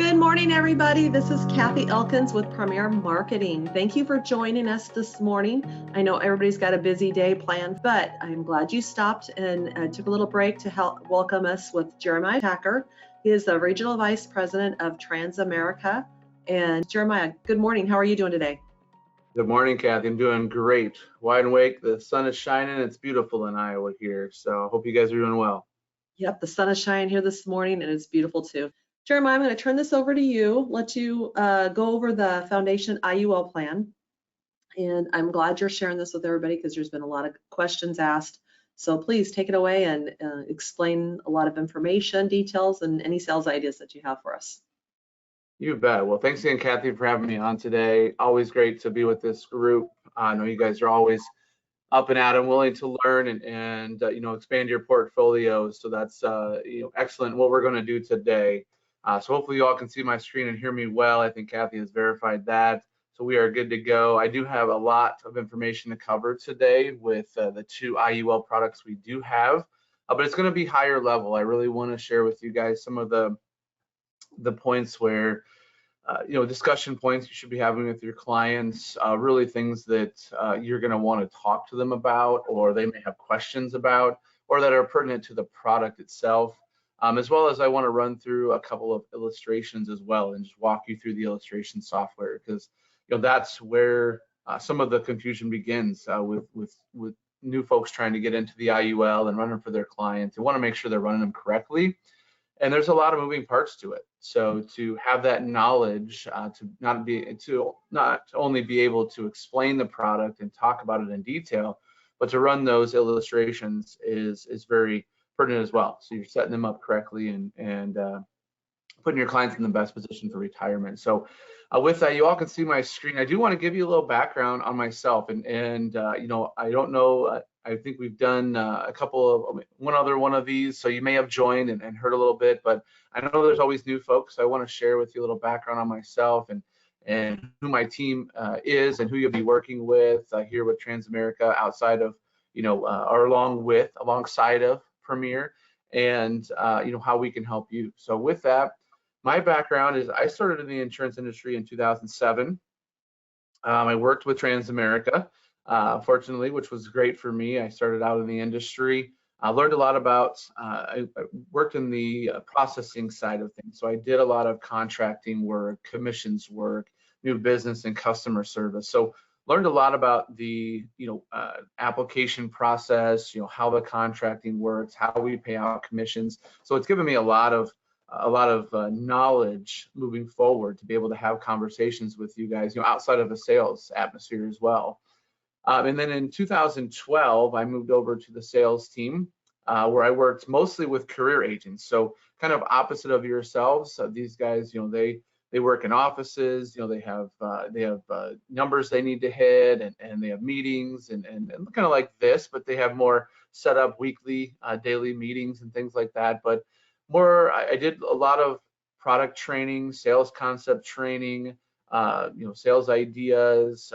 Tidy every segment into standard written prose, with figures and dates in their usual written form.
Good morning, everybody. This is Kathy Elkins with Premier Marketing. Thank you for joining us this morning. I know everybody's got a busy day planned, but I'm glad you stopped and took a little break to help welcome us with Jeremiah Tacker. He is the Regional Vice President of Transamerica. And Jeremiah, good morning. How are you doing today? Good morning, Kathy. I'm doing great. Wide awake. The sun is shining. It's beautiful in Iowa here. So I hope you guys are doing well. Yep, the sun is shining here this morning and it's beautiful too. Jeremiah, I'm going to turn this over to you, let you go over the Foundation IUL plan. And I'm glad you're sharing this with everybody because there's been a lot of questions asked. So please take it away and explain a lot of information, details, and any sales ideas that you have for us. You bet. Well, thanks again, Kathy, for having me on today. Always great to be with this group. I know you guys are always up and at 'em, willing to learn and expand your portfolio. So that's excellent. What we're going to do today. So hopefully you all can see my screen and hear me well. I think Kathy has verified that. So we are good to go. I do have a lot of information to cover today with the two IUL products we do have, but it's going to be higher level. I really want to share with you guys some of the points where discussion points you should be having with your clients, really things that you're going to want to talk to them about, or they may have questions about, or that are pertinent to the product itself, as well as I want to run through a couple of illustrations as well and just walk you through the illustration software, because that's where some of the confusion begins with new folks trying to get into the IUL and running for their clients. They want to make sure they're running them correctly. And there's a lot of moving parts to it. So to have that knowledge, to not only be able to explain the product and talk about it in detail, but to run those illustrations is very pertinent as well. So you're setting them up correctly and putting your clients in the best position for retirement. So with that, you all can see my screen. I do want to give you a little background on myself, and I don't know. I think we've done one other one of these, so you may have joined and heard a little bit, but I know there's always new folks. So I want to share with you a little background on myself and who my team is and who you'll be working with here with Transamerica, outside of or alongside of Premier, and how we can help you. So with that, my background is I started in the insurance industry in 2007. I worked with Transamerica, fortunately, which was great for me. I started out in the industry. I learned a lot about, I worked in the processing side of things. So I did a lot of contracting work, commissions work, new business and customer service. So learned a lot about the application process, how the contracting works, how we pay out commissions. So it's given me a lot of knowledge moving forward to be able to have conversations with you guys, outside of a sales atmosphere as well. And then in 2012, I moved over to the sales team, where I worked mostly with career agents. So kind of opposite of yourselves. These guys, they work in offices. They have numbers they need to hit, and they have meetings and kind of like this, but they have more set up weekly, daily meetings and things like that. But I did a lot of product training, sales concept training, sales ideas,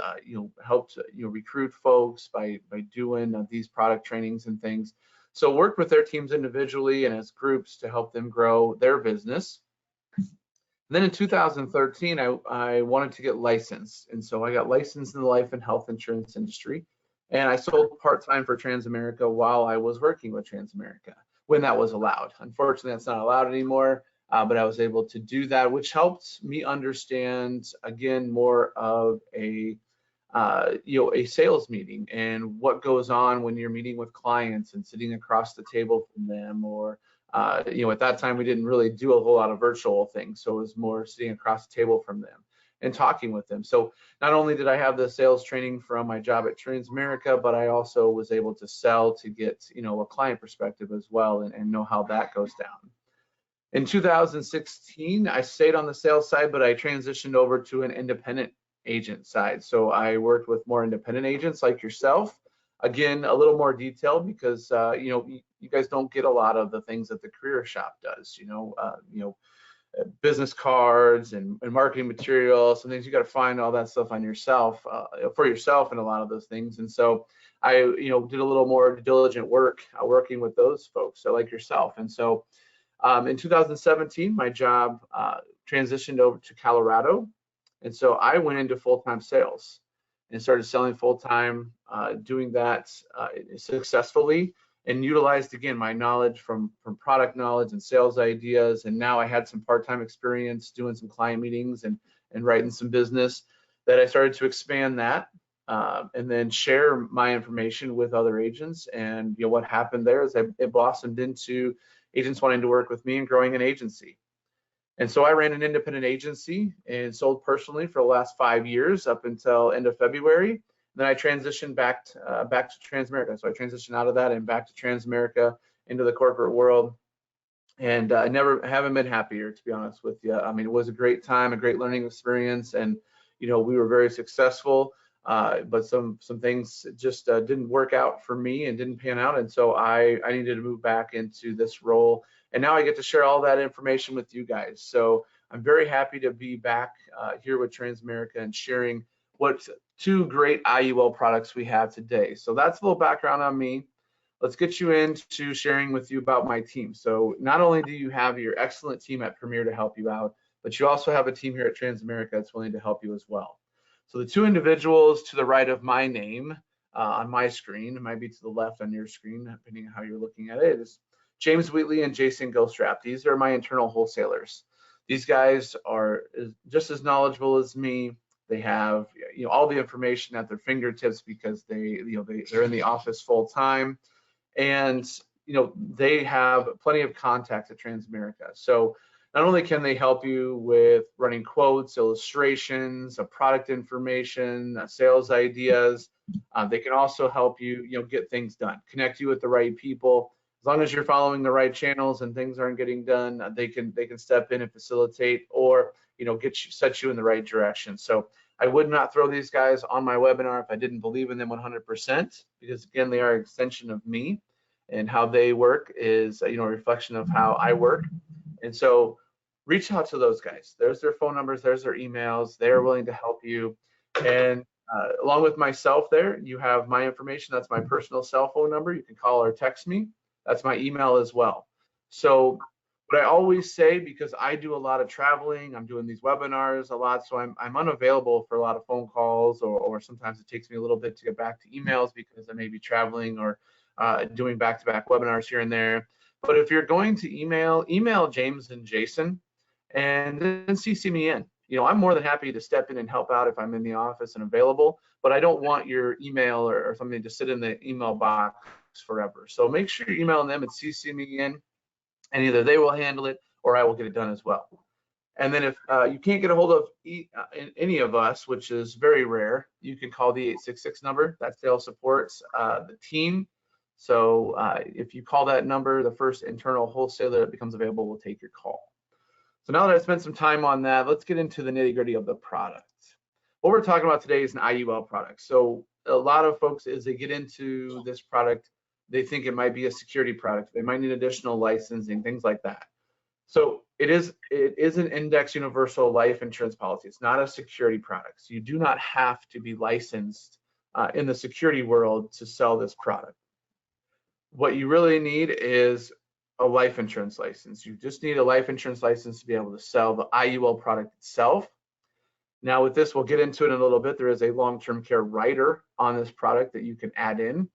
helped recruit folks by doing these product trainings and things. So worked with their teams individually and as groups to help them grow their business. And then in 2013, I wanted to get licensed, and so I got licensed in the life and health insurance industry, and I sold part-time for Transamerica while I was working with Transamerica, when that was allowed. Unfortunately, that's not allowed anymore, but I was able to do that, which helped me understand, again, more of a sales meeting and what goes on when you're meeting with clients and sitting across the table from them, or at that time we didn't really do a whole lot of virtual things, so it was more sitting across the table from them and talking with them. So not only did I have the sales training from my job at Transamerica, but I also was able to sell to get a client perspective as well, and know how that goes down. In 2016, I stayed on the sales side, but I transitioned over to an independent agent side. So I worked with more independent agents like yourself. Again, a little more detailed because you guys don't get a lot of the things that the career shop does. Business cards and marketing materials and things. You got to find all that stuff on yourself, for yourself, and a lot of those things. And so I did a little more diligent work working with those folks, so like yourself. And so in 2017, my job transitioned over to Colorado. And so I went into full-time sales and started selling full-time, doing that successfully, and utilized, again, my knowledge from product knowledge and sales ideas. And now I had some part-time experience doing some client meetings and writing some business, that I started to expand that and then share my information with other agents. And what happened there is it blossomed into agents wanting to work with me and growing an agency. And so I ran an independent agency and sold personally for the last 5 years up until end of February. Then I transitioned back to Transamerica. So I transitioned out of that and back to Transamerica into the corporate world. And I haven't been happier, to be honest with you. I mean, it was a great time, a great learning experience, and we were very successful. But some things just didn't work out for me and didn't pan out, and so I needed to move back into this role. And now I get to share all that information with you guys. So I'm very happy to be back here with Transamerica and sharing what 2 great IUL products we have today. So that's a little background on me. Let's get you into sharing with you about my team. So not only do you have your excellent team at Premier to help you out, but you also have a team here at Transamerica that's willing to help you as well. So the 2 individuals to the right of my name on my screen, it might be to the left on your screen, depending on how you're looking at it, is James Wheatley and Jason Gilstrap. These are my internal wholesalers. These guys are just as knowledgeable as me. They have all the information at their fingertips because they're in the office full time, and they have plenty of contacts at Transamerica. So not only can they help you with running quotes, illustrations, product information, sales ideas, they can also help you get things done, connect you with the right people. As long as you're following the right channels and things aren't getting done, they can step in and facilitate, or set you in the right direction. So I would not throw these guys on my webinar if I didn't believe in them 100%, because again, they are an extension of me, and how they work is a reflection of how I work. And so reach out to those guys. There's their phone numbers, there's their emails. They're willing to help you. And along with myself there, you have my information. That's my personal cell phone number. You can call or text me. That's my email as well. So what I always say, because I do a lot of traveling, I'm doing these webinars a lot, so I'm unavailable for a lot of phone calls, or sometimes it takes me a little bit to get back to emails because I may be traveling or doing back-to-back webinars here and there. But if you're going to email James and Jason, and then CC me in. I'm more than happy to step in and help out if I'm in the office and available, but I don't want your email or something to sit in the email box forever. So make sure you're emailing them and CC me in, and either they will handle it or I will get it done as well. And then if you can't get a hold of any of us, which is very rare, you can call the 866 number. That sales supports the team. So if you call that number, the first internal wholesaler that becomes available will take your call. So now that I've spent some time on that, let's get into the nitty-gritty of the product. What we're talking about today is an IUL product. So a lot of folks, as they get into this product, they think it might be a security product. They might need additional licensing, things like that. So it is an index universal life insurance policy. It's not a security product. So you do not have to be licensed in the security world to sell this product. What you really need is a life insurance license. You just need a life insurance license to be able to sell the IUL product itself. Now with this, we'll get into it in a little bit. There is a long-term care rider on this product that you can add in.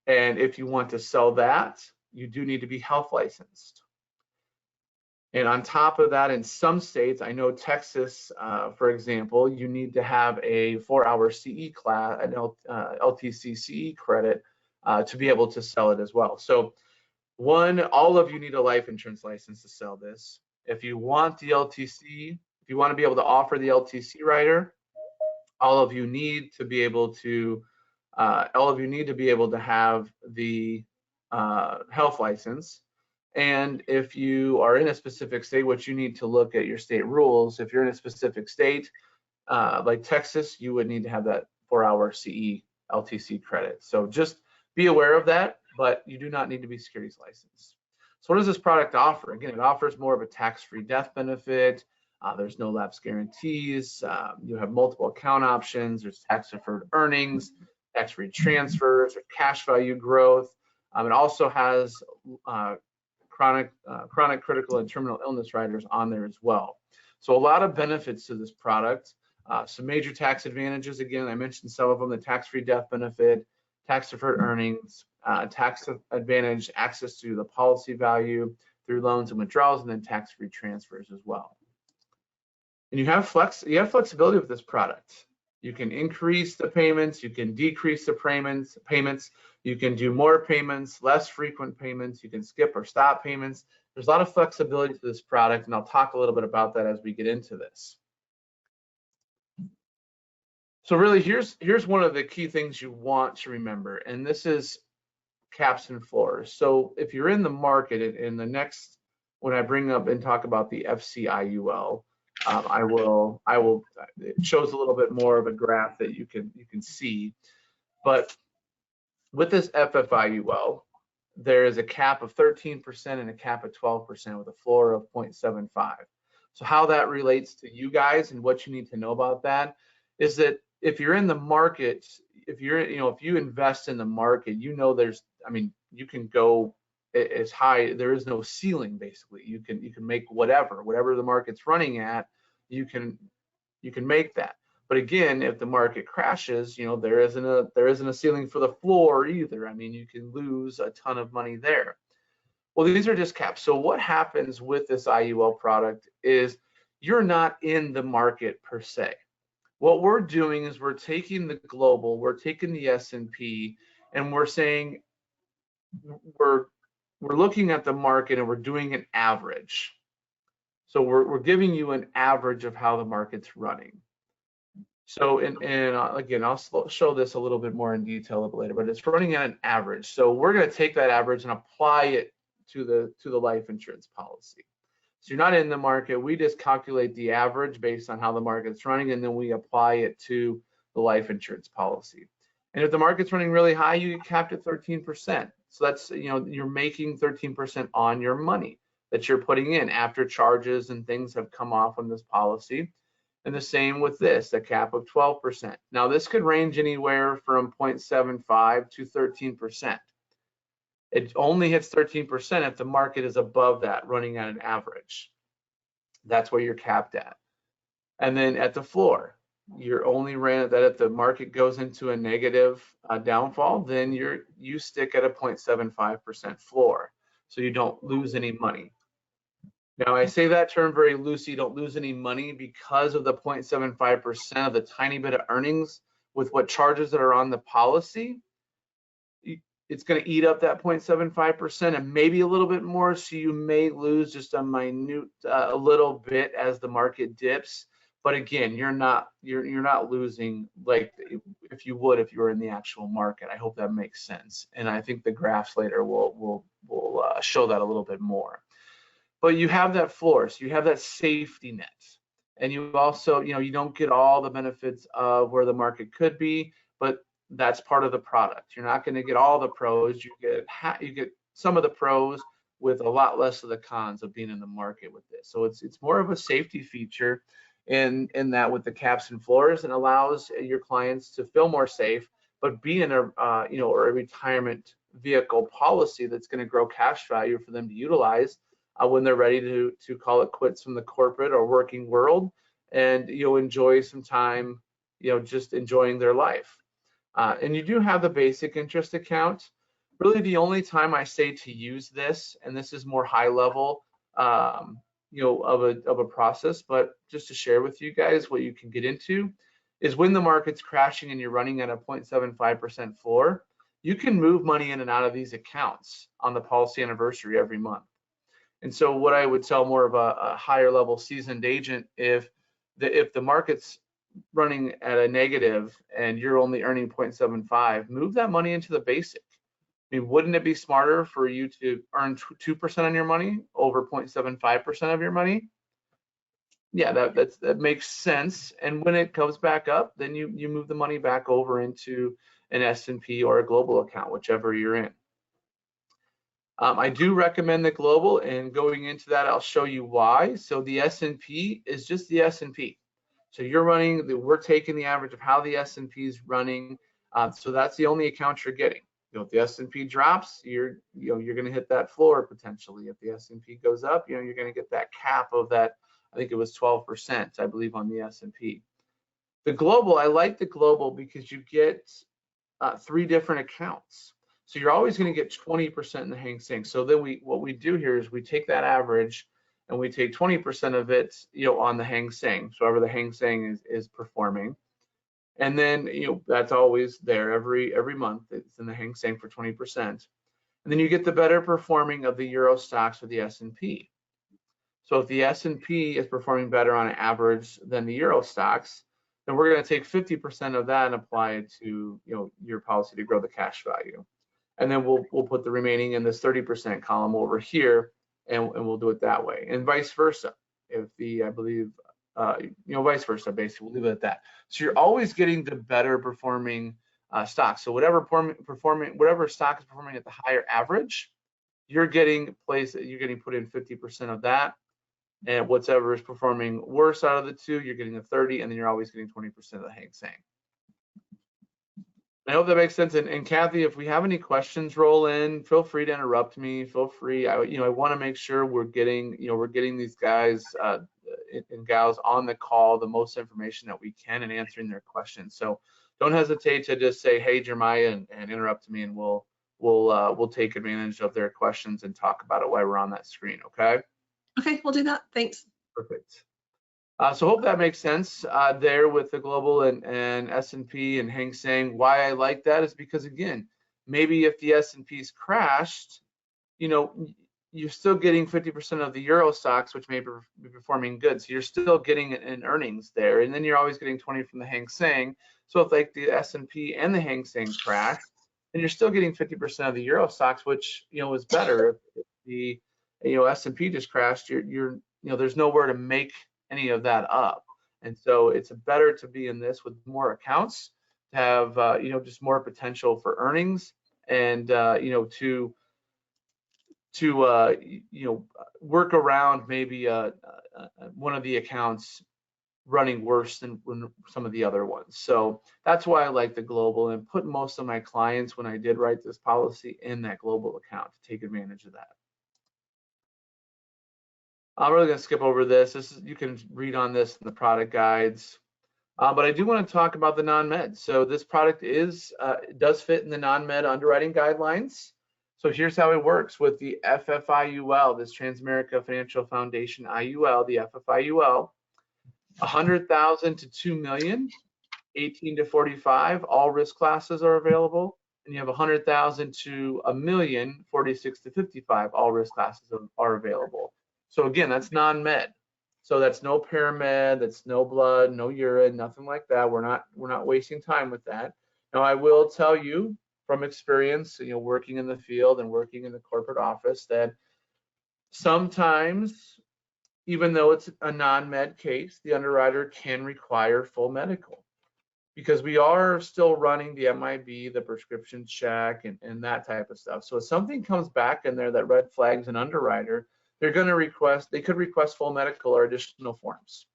And if you want to sell that, you do need to be health licensed. And on top of that, in some states, I know Texas, for example, you need to have a 4-hour CE class, an LTC CE credit to be able to sell it as well. So all of you need a life insurance license to sell this. If you want the LTC, if you want to be able to offer the LTC rider, all of you need to be able to have the health license. And if you are in a specific state, what you need to look at your state rules. If you're in a specific state, like Texas, you would need to have that 4-hour CE LTC credit. So just be aware of that, but you do not need to be securities licensed. So what does this product offer? Again, it offers more of a tax-free death benefit. There's no lapse guarantees. You have multiple account options. There's tax-deferred earnings, tax-free transfers, or cash value growth. It also has chronic, critical, and terminal illness riders on there as well. So a lot of benefits to this product. Some major tax advantages. Again, I mentioned some of them: the tax-free death benefit, tax-deferred earnings, tax advantage, access to the policy value through loans and withdrawals, and then tax-free transfers as well. And you have flexibility with this product. You can increase the payments, you can decrease the payments, you can do more payments, less frequent payments, you can skip or stop payments. There's a lot of flexibility to this product, and I'll talk a little bit about that as we get into this. So really, here's one of the key things you want to remember, and this is caps and floors. So if you're in the market, in the next, when I bring up and talk about the FCIUL, I will. It shows a little bit more of a graph that you can see, but with this FFIUL, there is a cap of 13% and a cap of 12% with a floor of 0.75. So how that relates to you guys and what you need to know about that is that if you're in the market, if you invest in the market, you can go as high. There is no ceiling, basically. You can make whatever the market's running at, you can make that. But again, if the market crashes, there isn't a ceiling for the floor either. I mean, you can lose a ton of money there. Well, these are just caps. So what happens with this IUL product is you're not in the market per se. What we're doing is we're taking the global, we're taking the S&P, and we're saying we're looking at the market and we're doing an average. So we're giving you an average of how the market's running. So again, I'll show this a little bit more in detail a bit later, but it's running at an average. So we're going to take that average and apply it to the life insurance policy. So you're not in the market. We just calculate the average based on how the market's running, and then we apply it to the life insurance policy. And if the market's running really high, you get capped at 13%. So that's, you're making 13% on your money that you're putting in after charges and things have come off on this policy. And the same with this, a cap of 12%. Now this could range anywhere from 0.75 to 13%. It only hits 13% if the market is above that, running at an average. That's where you're capped at. And then at the floor, you're only ran at that if the market goes into a negative downfall, then you stick at a 0.75% floor, so you don't lose any money. Now I say that term very loosely, you don't lose any money because of the 0.75% of the tiny bit of earnings with what charges that are on the policy. It's going to eat up that 0.75% and maybe a little bit more, so you may lose just a minute, a little bit as the market dips. But again, you're not losing like if you would if you were in the actual market. I hope that makes sense, and I think the graphs later will show that a little bit more. But you have that floor, so you have that safety net, and you also, you don't get all the benefits of where the market could be, but that's part of the product. You're not going to get all the pros. You get some of the pros with a lot less of the cons of being in the market with this. So it's more of a safety feature in that with the caps and floors, and allows your clients to feel more safe, but be in a a retirement vehicle policy that's going to grow cash value for them to utilize when they're ready to call it quits from the corporate or working world, and enjoy some time, just enjoying their life. And you do have the basic interest account. Really, the only time I say to use this, and this is more high level, of a process, but just to share with you guys what you can get into, is when the market's crashing and you're running at a 0.75% floor, you can move money in and out of these accounts on the policy anniversary every month. And so what I would tell more of a higher level seasoned agent, if the market's running at a negative and you're only earning 0.75, move that money into the basic. I mean, wouldn't it be smarter for you to earn 2% on your money over 0.75% of your money? Yeah, that makes sense. And when it comes back up, then you move the money back over into an S&P or a global account, whichever you're in. I do recommend the global, and going into that, I'll show you why. So the S&P is just the S&P. So we're taking the average of how the S&P is running. So that's the only account you're getting. If the S&P drops, you're going to hit that floor potentially. If the S&P goes up, you're going to get that cap of that I think it was 12%, I believe, on the S&P. The global, I like the global because you get 3 different accounts. So you're always going to get 20% in the Hang Seng. So then what we do here is we take that average and we take 20% of it, on the Hang Seng. So however the Hang Seng is performing. And then, that's always there every month. It's in the Hang Seng for 20%. And then you get the better performing of the Euro stocks or the S&P. So if the S&P is performing better on average than the Euro stocks, then we're going to take 50% of that and apply it to, your policy to grow the cash value. And then we'll put the remaining in this 30% column over here, and we'll do it that way, and vice versa. If I believe, vice versa, basically, we'll leave it at that. So you're always getting the better performing stocks. So whatever stock is performing at the higher average, you're getting put in 50% of that, and whatever is performing worse out of the two, you're getting a 30, and then you're always getting 20% of the Hang Seng. I hope that makes sense. And Kathy, if we have any questions roll in, feel free to interrupt me. Feel free. I want to make sure we're getting these guys and gals on the call the most information that we can and answering their questions. So don't hesitate to just say, "Hey, Jeremiah," and interrupt me, and we'll take advantage of their questions and talk about it while we're on that screen. Okay? Okay, we'll do that. Thanks. Perfect. So hope that makes sense there with the global and S&P and Hang Seng. Why I like that is because, again, maybe if the S&P's crashed, you're still getting 50% of the Euro stocks, which may be performing good. So you're still getting an earnings there. And then you're always getting 20 from the Hang Seng. So if like the S&P and the Hang Seng crash, then you're still getting 50% of the Euro stocks, which, is better. If the, S&P just crashed, there's nowhere to make any of that up. And so it's better to be in this with more accounts, to have just more potential for earnings, and to work around maybe one of the accounts running worse than some of the other ones. So that's why I like the global, and put most of my clients, when I did write this policy, in that global account to take advantage of that. I'm really going to skip over this. You can read on this in the product guides. But I do want to talk about the non-med. So this product does fit in the non-med underwriting guidelines. So here's how it works with the FFIUL, this Transamerica Financial Foundation IUL, the FFIUL, 100,000 to 2 million, 18 to 45, all risk classes are available. And you have 100,000 to a million, 46 to 55, all risk classes are available. So again, that's non-med. So that's no paramed, that's no blood, no urine, nothing like that. We're not wasting time with that. Now, I will tell you from experience, working in the field and working in the corporate office, that sometimes, even though it's a non-med case, the underwriter can require full medical, because we are still running the MIB, the prescription check, and that type of stuff. So if something comes back in there that red flags an underwriter, they could request full medical or additional forms.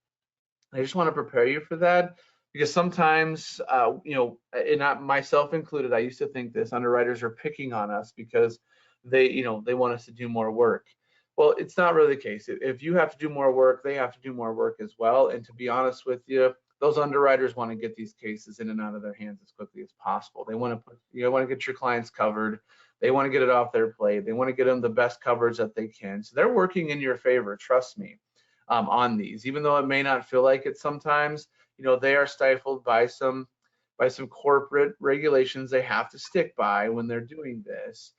I just want to prepare you for that, because sometimes, and not myself included, I used to think this, underwriters are picking on us because they want us to do more work. Well, it's not really the case. If you have to do more work, they have to do more work as well. And to be honest with you, those underwriters want to get these cases in and out of their hands as quickly as possible. They want to get your clients covered. They want to get it off their plate. They want to get them the best coverage that they can. So they're working in your favor, trust me, on these. Even though it may not feel like it sometimes, they are stifled by some corporate regulations they have to stick by when they're doing this,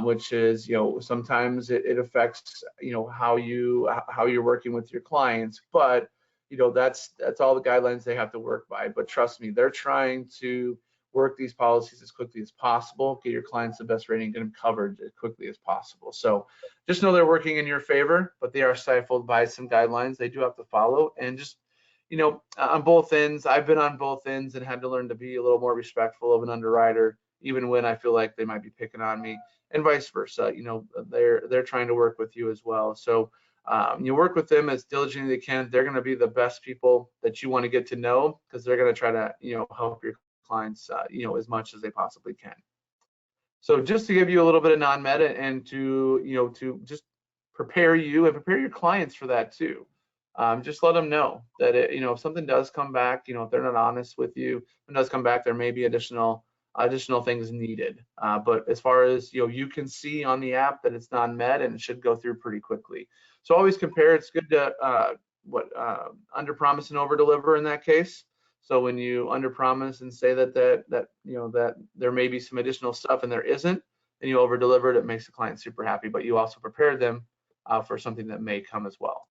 which is, sometimes it affects, how you're working with your clients. But, that's all the guidelines they have to work by. But trust me, they're trying to work these policies as quickly as possible, get your clients the best rating, get them covered as quickly as possible. So just know they're working in your favor, but they are stifled by some guidelines they do have to follow. And just, on both ends, I've been on both ends and had to learn to be a little more respectful of an underwriter, even when I feel like they might be picking on me, and vice versa. They're trying to work with you as well. So you work with them as diligently as they can. They're going to be the best people that you want to get to know, because they're going to try to, help your clients, as much as they possibly can. So just to give you a little bit of non-med, and to just prepare you and prepare your clients for that too. just let them know that if something does come back, if they're not honest with you, if it does come back, there may be additional things needed. But as far as you can see on the app that it's not met, and it should go through pretty quickly. So always compare. It's good to under promise and over deliver in that case. So when you under promise and say that there may be some additional stuff and there isn't, and you over deliver it, it makes the client super happy. But you also prepared them for something that may come as well.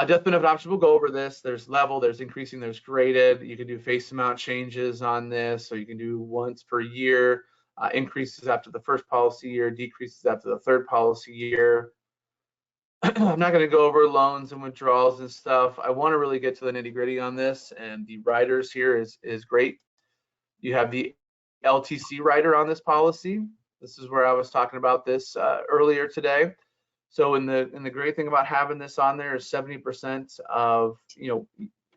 Death benefit option, we'll go over this. There's level, there's increasing, there's graded. You can do face amount changes on this, so you can do once per year, increases after the first policy year, decreases after the third policy year. I'm not going to go over loans and withdrawals and stuff. I want to really get to the nitty gritty on this, and the riders here is great. You have the LTC rider on this policy. This is where I was talking about this earlier today. So in the great thing about having this on there is 70% of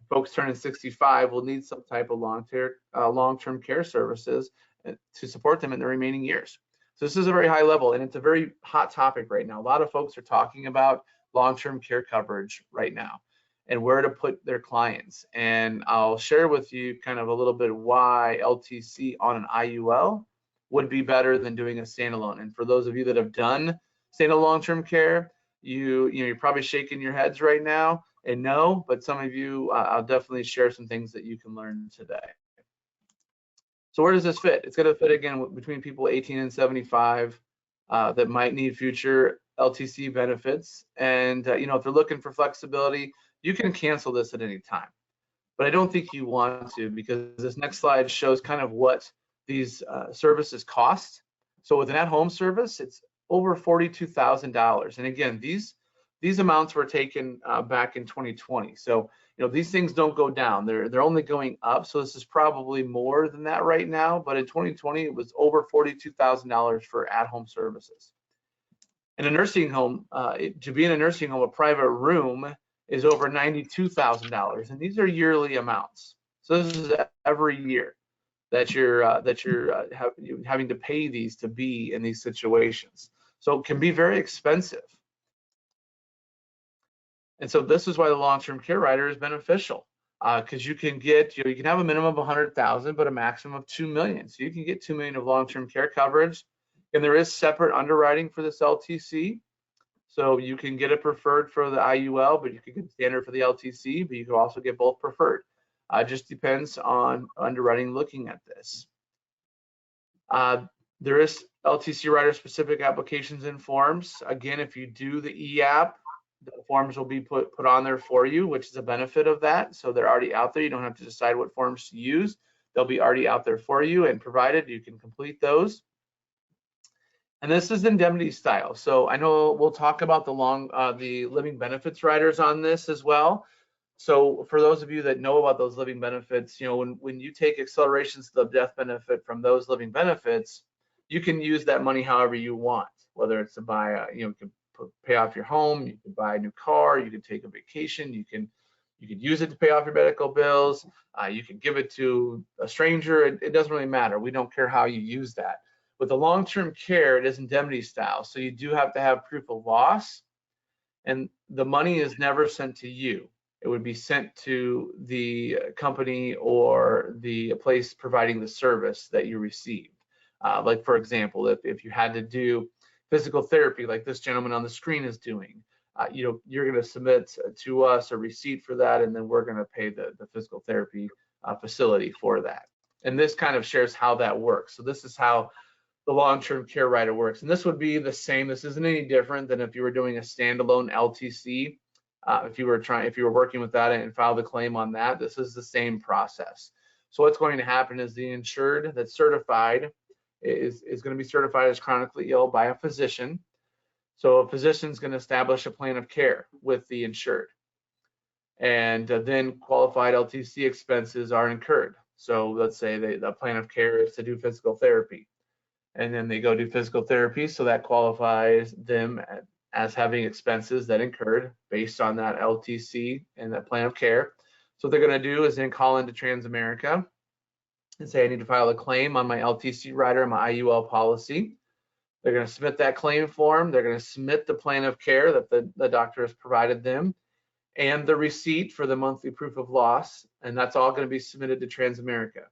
folks turning 65 will need some type of long-term care services to support them in the remaining years. So this is a very high level, and it's a very hot topic right now. A lot of folks are talking about long-term care coverage right now and where to put their clients. And I'll share with you kind of a little bit why LTC on an IUL would be better than doing a standalone. And for those of you that have done standalone long-term care, you're probably shaking your heads right now and no, but some of you, I'll definitely share some things that you can learn today. So where does this fit? It's going to fit again between people 18 and 75 that might need future LTC benefits. And if they're looking for flexibility, you can cancel this at any time. But I don't think you want to, because this next slide shows kind of what these services cost. So with an at-home service, it's over $42,000. And again, these amounts were taken back in 2020. So these things don't go down. They're only going up. So this is probably more than that right now. But in 2020, it was over $42,000 for at-home services. In a nursing home, to be in a nursing home, a private room is over $92,000, and these are yearly amounts. So this is every year that you're having to pay these to be in these situations. So it can be very expensive. And so this is why the long-term care rider is beneficial, because you can get, you can have a minimum of 100,000, but a maximum of 2 million. So you can get 2 million of long-term care coverage, and there is separate underwriting for this LTC. So you can get a preferred for the IUL, but you can get standard for the LTC, but you can also get both preferred. Just depends on underwriting looking at this. There is LTC rider specific applications and forms. Again, if you do the e-app, the forms will be put on there for you, which is a benefit of that. So they're already out there. You don't have to decide what forms to use. They'll be already out there for you and provided. You can complete those. And this is indemnity style. So I know we'll talk about the living benefits riders on this as well. So for those of you that know about those living benefits, when you take accelerations to the death benefit from those living benefits, you can use that money however you want, whether it's to buy you can pay off your home, you can buy a new car, you can take a vacation, you can use it to pay off your medical bills, you can give it to a stranger. It doesn't really matter. We don't care how you use that. With the long-term care, it is indemnity style, so you do have to have proof of loss, and the money is never sent to you. It would be sent to the company or the place providing the service that you received. Like for example, if you had to do physical therapy like this gentleman on the screen is doing, you're going to submit to us a receipt for that, and then we're going to pay the physical therapy facility for that. And this kind of shares how that works. So this is how the long-term care rider works. And this would be the same. This isn't any different than if you were doing a standalone LTC. If you were working with that and filed a claim on that, this is the same process. So what's going to happen is the insured that's certified is going to be certified as chronically ill by a physician. So a physician is going to establish a plan of care with the insured, and then qualified LTC expenses are incurred. So let's say the plan of care is to do physical therapy, and then they go do physical therapy, so that qualifies them as having expenses that incurred based on that LTC and that plan of care. So what they're going to do is then call into Transamerica and say, I need to file a claim on my LTC rider, my IUL policy. They're going to submit that claim form. They're going to submit the plan of care that the doctor has provided them and the receipt for the monthly proof of loss, and that's all going to be submitted to Transamerica.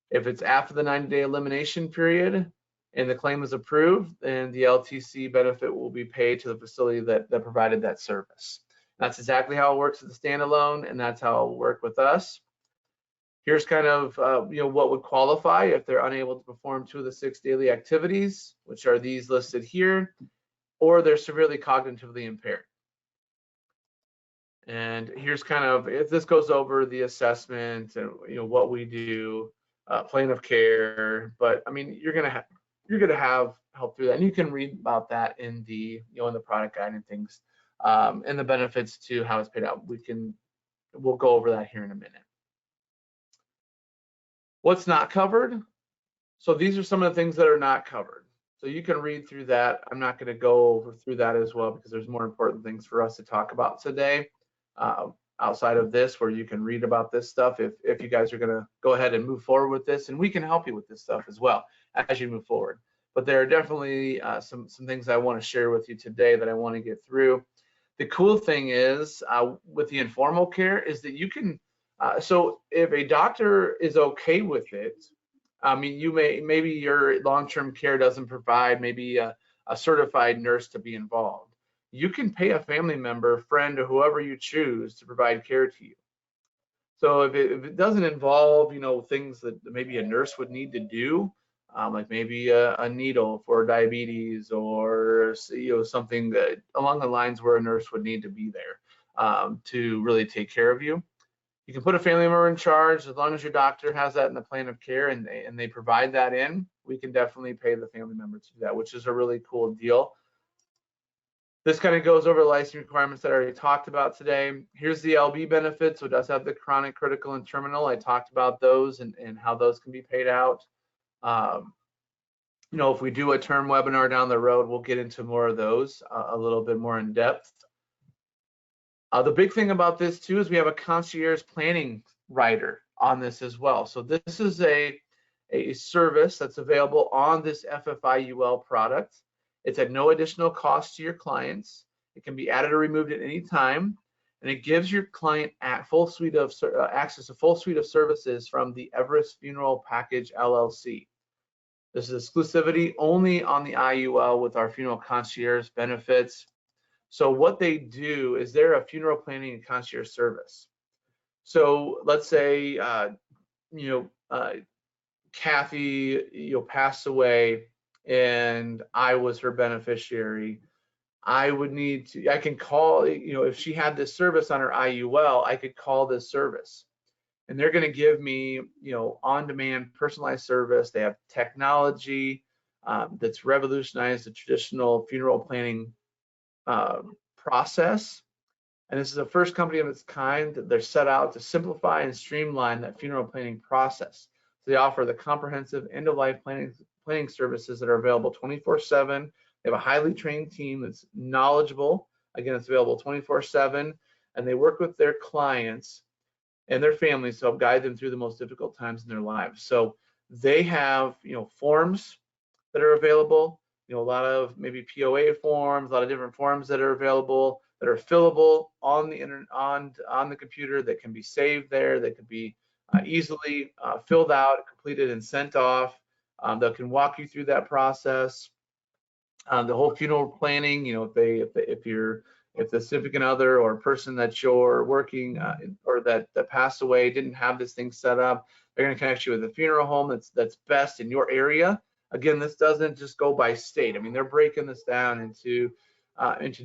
If it's after the 90-day elimination period and the claim is approved, then the LTC benefit will be paid to the facility that provided that service. That's exactly how it works with the standalone, and that's how it will work with us. Here's kind of what would qualify if they're unable to perform 2 of the 6 daily activities, which are these listed here, or they're severely cognitively impaired. And here's kind of, if this goes over the assessment and what we do, plan of care. But I mean, you're gonna have help through that, and you can read about that in the in the product guide and things, and the benefits to how it's paid out. We'll go over that here in a minute. What's not covered? So these are some of the things that are not covered. So you can read through that. I'm not going to go through that as well because there's more important things for us to talk about today outside of this, where you can read about this stuff if you guys are going to go ahead and move forward with this, and we can help you with this stuff as well as you move forward. But there are definitely some things I want to share with you today that I want to get through. The cool thing is with the informal care is that you can, so if a doctor is okay with it, I mean, maybe your long-term care doesn't provide maybe a certified nurse to be involved. You can pay a family member, friend, or whoever you choose to provide care to you. So if it doesn't involve, things that maybe a nurse would need to do, like maybe a needle for diabetes, or something that along the lines where a nurse would need to be there to really take care of you. You can put a family member in charge as long as your doctor has that in the plan of care and they provide that in. We can definitely pay the family member to do that, which is a really cool deal. This kind of goes over the licensing requirements that I already talked about today. Here's the LB benefits. So it does have the chronic, critical, and terminal. I talked about those and how those can be paid out. If we do a term webinar down the road, we'll get into more of those a little bit more in depth. The big thing about this too is we have a concierge planning rider on this as well. So this is a service that's available on this FFIUL product. It's at no additional cost to your clients. It can be added or removed at any time, and it gives your client access to full suite of services from the Everest Funeral Package LLC. This is exclusivity only on the IUL with our funeral concierge benefits. So what they do is they're a funeral planning and concierge service. So let's say Kathy passed away and I was her beneficiary. I can call, if she had this service on her IUL, I could call this service. And they're going to give me, on-demand personalized service. They have technology that's revolutionized the traditional funeral planning process. And this is the first company of its kind that they're set out to simplify and streamline that funeral planning process. So they offer the comprehensive end-of-life planning services that are available 24/7. They have a highly trained team that's knowledgeable. Again, it's available 24/7, and they work with their clients and their families to help guide them through the most difficult times in their lives. So they have, forms that are available, a lot of maybe POA forms, a lot of different forms that are available that are fillable on the internet, on the computer, that can be saved there, that could be easily filled out, completed, and sent off. That can walk you through that process. The whole funeral planning, if the significant other or person that you're working or that passed away didn't have this thing set up, they're going to connect you with a funeral home that's best in your area. Again, this doesn't just go by state. I mean, they're breaking this down into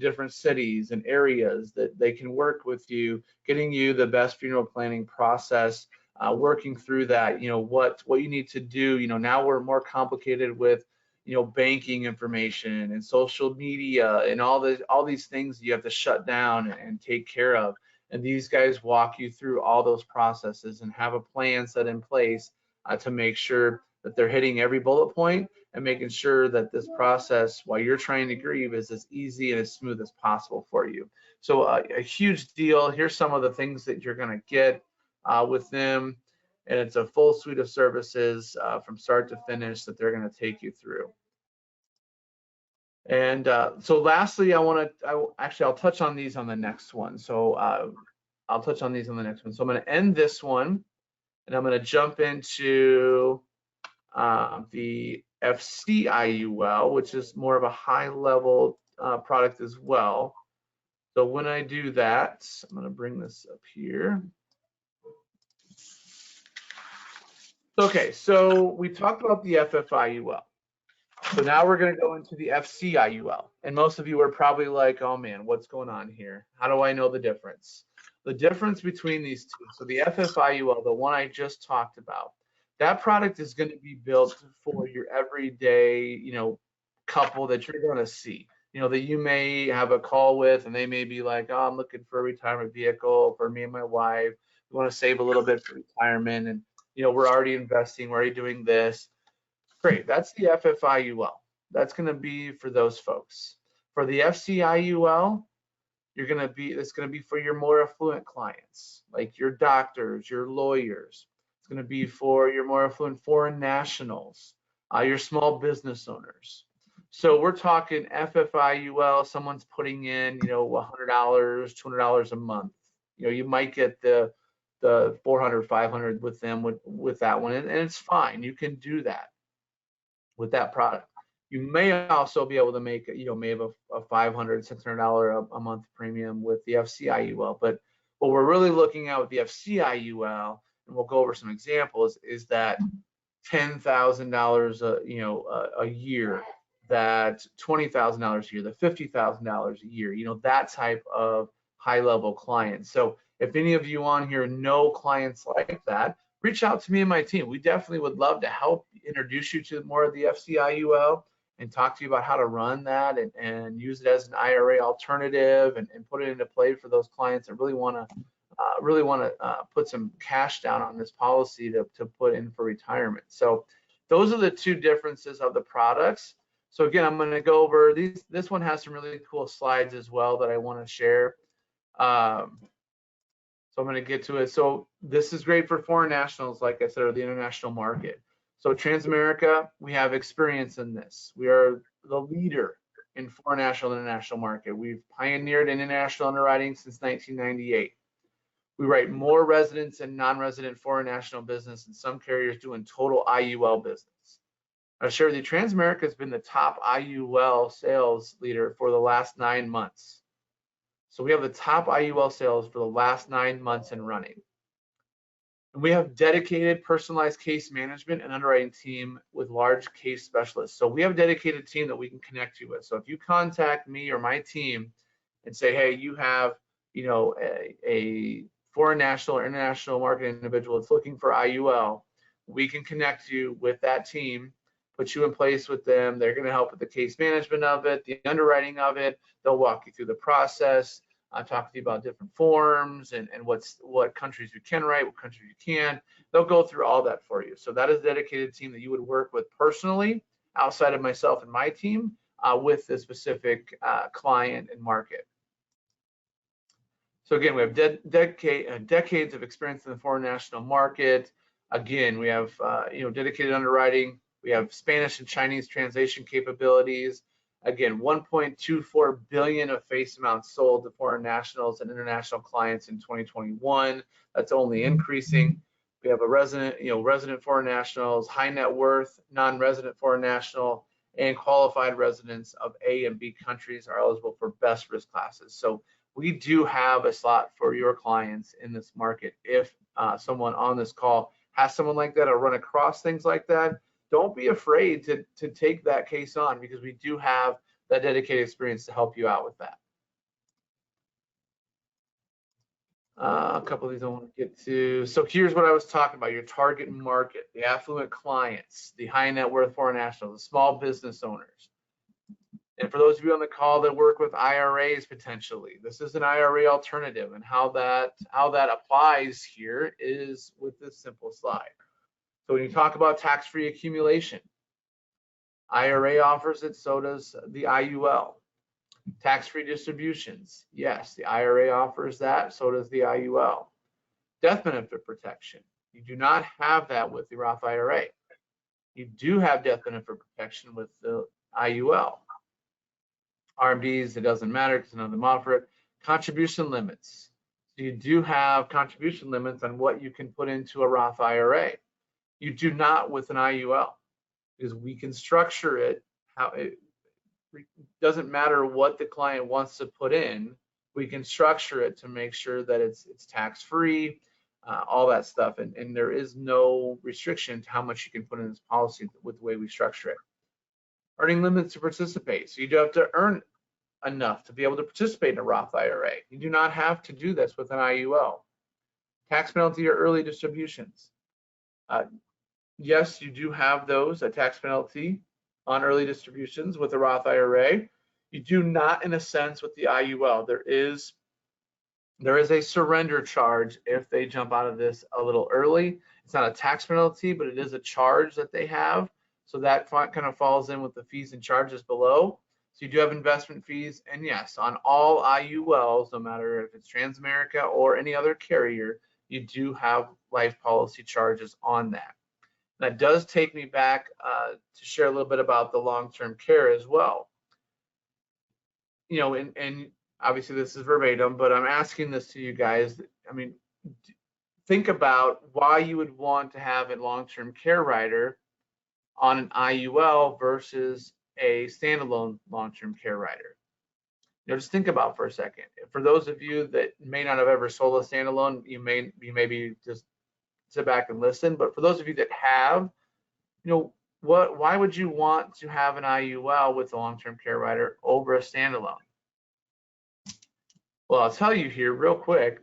different cities and areas that they can work with you, getting you the best funeral planning process, working through that. What you need to do. Now we're more complicated with banking information and social media and all these things you have to shut down and take care of. And these guys walk you through all those processes and have a plan set in place to make sure that they're hitting every bullet point and making sure that this process, while you're trying to grieve, is as easy and as smooth as possible for you. So a huge deal. Here's some of the things that you're going to get with them. And it's a full suite of services from start to finish that they're going to take you through. And so lastly, I'll touch on these on the next one. So I'll touch on these on the next one. So I'm going to end this one, and I'm going to jump into the FCIUL, which is more of a high-level product as well. So when I do that, I'm going to bring this up here. Okay, so we talked about the FFIUL. So now we're going to go into the FCIUL. And most of you are probably like, oh man, what's going on here? How do I know the difference? The difference between these two, so the FFIUL, the one I just talked about, that product is going to be built for your everyday, couple that you're going to see, that you may have a call with, and they may be like, oh, I'm looking for a retirement vehicle for me and my wife. We want to save a little bit for retirement, and we're already investing, we're already doing this. Great, that's the FFIUL. That's going to be for those folks. For the FCIUL, it's going to be for your more affluent clients, like your doctors, your lawyers. It's going to be for your more affluent foreign nationals, your small business owners. So we're talking FFIUL, someone's putting in, $100, $200 a month. You might get the 400, 500 with them with that one, and it's fine. You can do that with that product. You may also be able to make, may have a $500, $600 a month premium with the FCIUL. But what we're really looking at with the FCIUL, and we'll go over some examples, is that $10,000 a year, that $20,000 a year, the $50,000 a year, that type of high-level client. So if any of you on here know clients like that, reach out to me and my team. We definitely would love to help introduce you to more of the FCIUL and talk to you about how to run that and use it as an IRA alternative and put it into play for those clients that really want to put some cash down on this policy to put in for retirement. So those are the two differences of the products. So again, I'm going to go over these. This one has some really cool slides as well that I want to share. So I'm going to get to it. So this is great for foreign nationals, like I said, or the international market. So Transamerica, we have experience in this. We are the leader in foreign national and international market. We've pioneered international underwriting since 1998. We write more residents and non-resident foreign national business than some carriers do in total IUL business. I'll share with you, Transamerica has been the top IUL sales leader for the last 9 months. So we have the top IUL sales for the last 9 months in running. And we have dedicated personalized case management and underwriting team with large case specialists. So we have a dedicated team that we can connect you with. So if you contact me or my team and say, hey, you have, a foreign national or international market individual that's looking for IUL, we can connect you with that team, put you in place with them. They're going to help with the case management of it, the underwriting of it. They'll walk you through the process. Talk to you about different forms and what countries you can write, what countries you can. They'll go through all that for you. So that is a dedicated team that you would work with personally, outside of myself and my team, with the specific client and market. So again, we have decades of experience in the foreign national market. Again, we have dedicated underwriting. We have Spanish and Chinese translation capabilities. Again, 1.24 billion of face amounts sold to foreign nationals and international clients in 2021. That's only increasing. We have a resident foreign nationals, high net worth, non-resident foreign national, and qualified residents of A and B countries are eligible for best risk classes. So we do have a slot for your clients in this market. If someone on this call has someone like that or run across things like that, don't be afraid to take that case on, because we do have that dedicated experience to help you out with that. A couple of these I want to get to. So here's what I was talking about, your target market, the affluent clients, the high net worth foreign nationals, the small business owners. And for those of you on the call that work with IRAs potentially, this is an IRA alternative, and how that applies here is with this simple slide. So when you talk about tax-free accumulation, IRA offers it, so does the IUL. Tax-free distributions, yes, the IRA offers that, so does the IUL. Death benefit protection, you do not have that with the Roth IRA. You do have death benefit protection with the IUL. RMDs, it doesn't matter because none of them offer it. Contribution limits. So you do have contribution limits on what you can put into a Roth IRA. You do not with an IUL, because we can structure it how it doesn't matter what the client wants to put in. We can structure it to make sure that it's tax-free, all that stuff, and there is no restriction to how much you can put in this policy with the way we structure it. Earning limits to participate. So you do have to earn enough to be able to participate in a Roth IRA. You do not have to do this with an IUL. Tax penalty or early distributions. Yes, you do have those, a tax penalty on early distributions with a Roth IRA. You do not, in a sense, with the IUL. There is a surrender charge if they jump out of this a little early. It's not a tax penalty, but it is a charge that they have. So that kind of falls in with the fees and charges below. So you do have investment fees. And yes, on all IULs, no matter if it's Transamerica or any other carrier, you do have life policy charges on that. That does take me back to share a little bit about the long-term care as well. You know, and obviously this is verbatim, but I'm asking this to you guys. I mean, think about why you would want to have a long-term care rider on an IUL versus a standalone long-term care rider. You know, just think about for a second. For those of you that may not have ever sold a standalone, you maybe just sit back and listen. But for those of you that have, you know, why would you want to have an IUL with a long-term care rider over a standalone? Well, I'll tell you here real quick,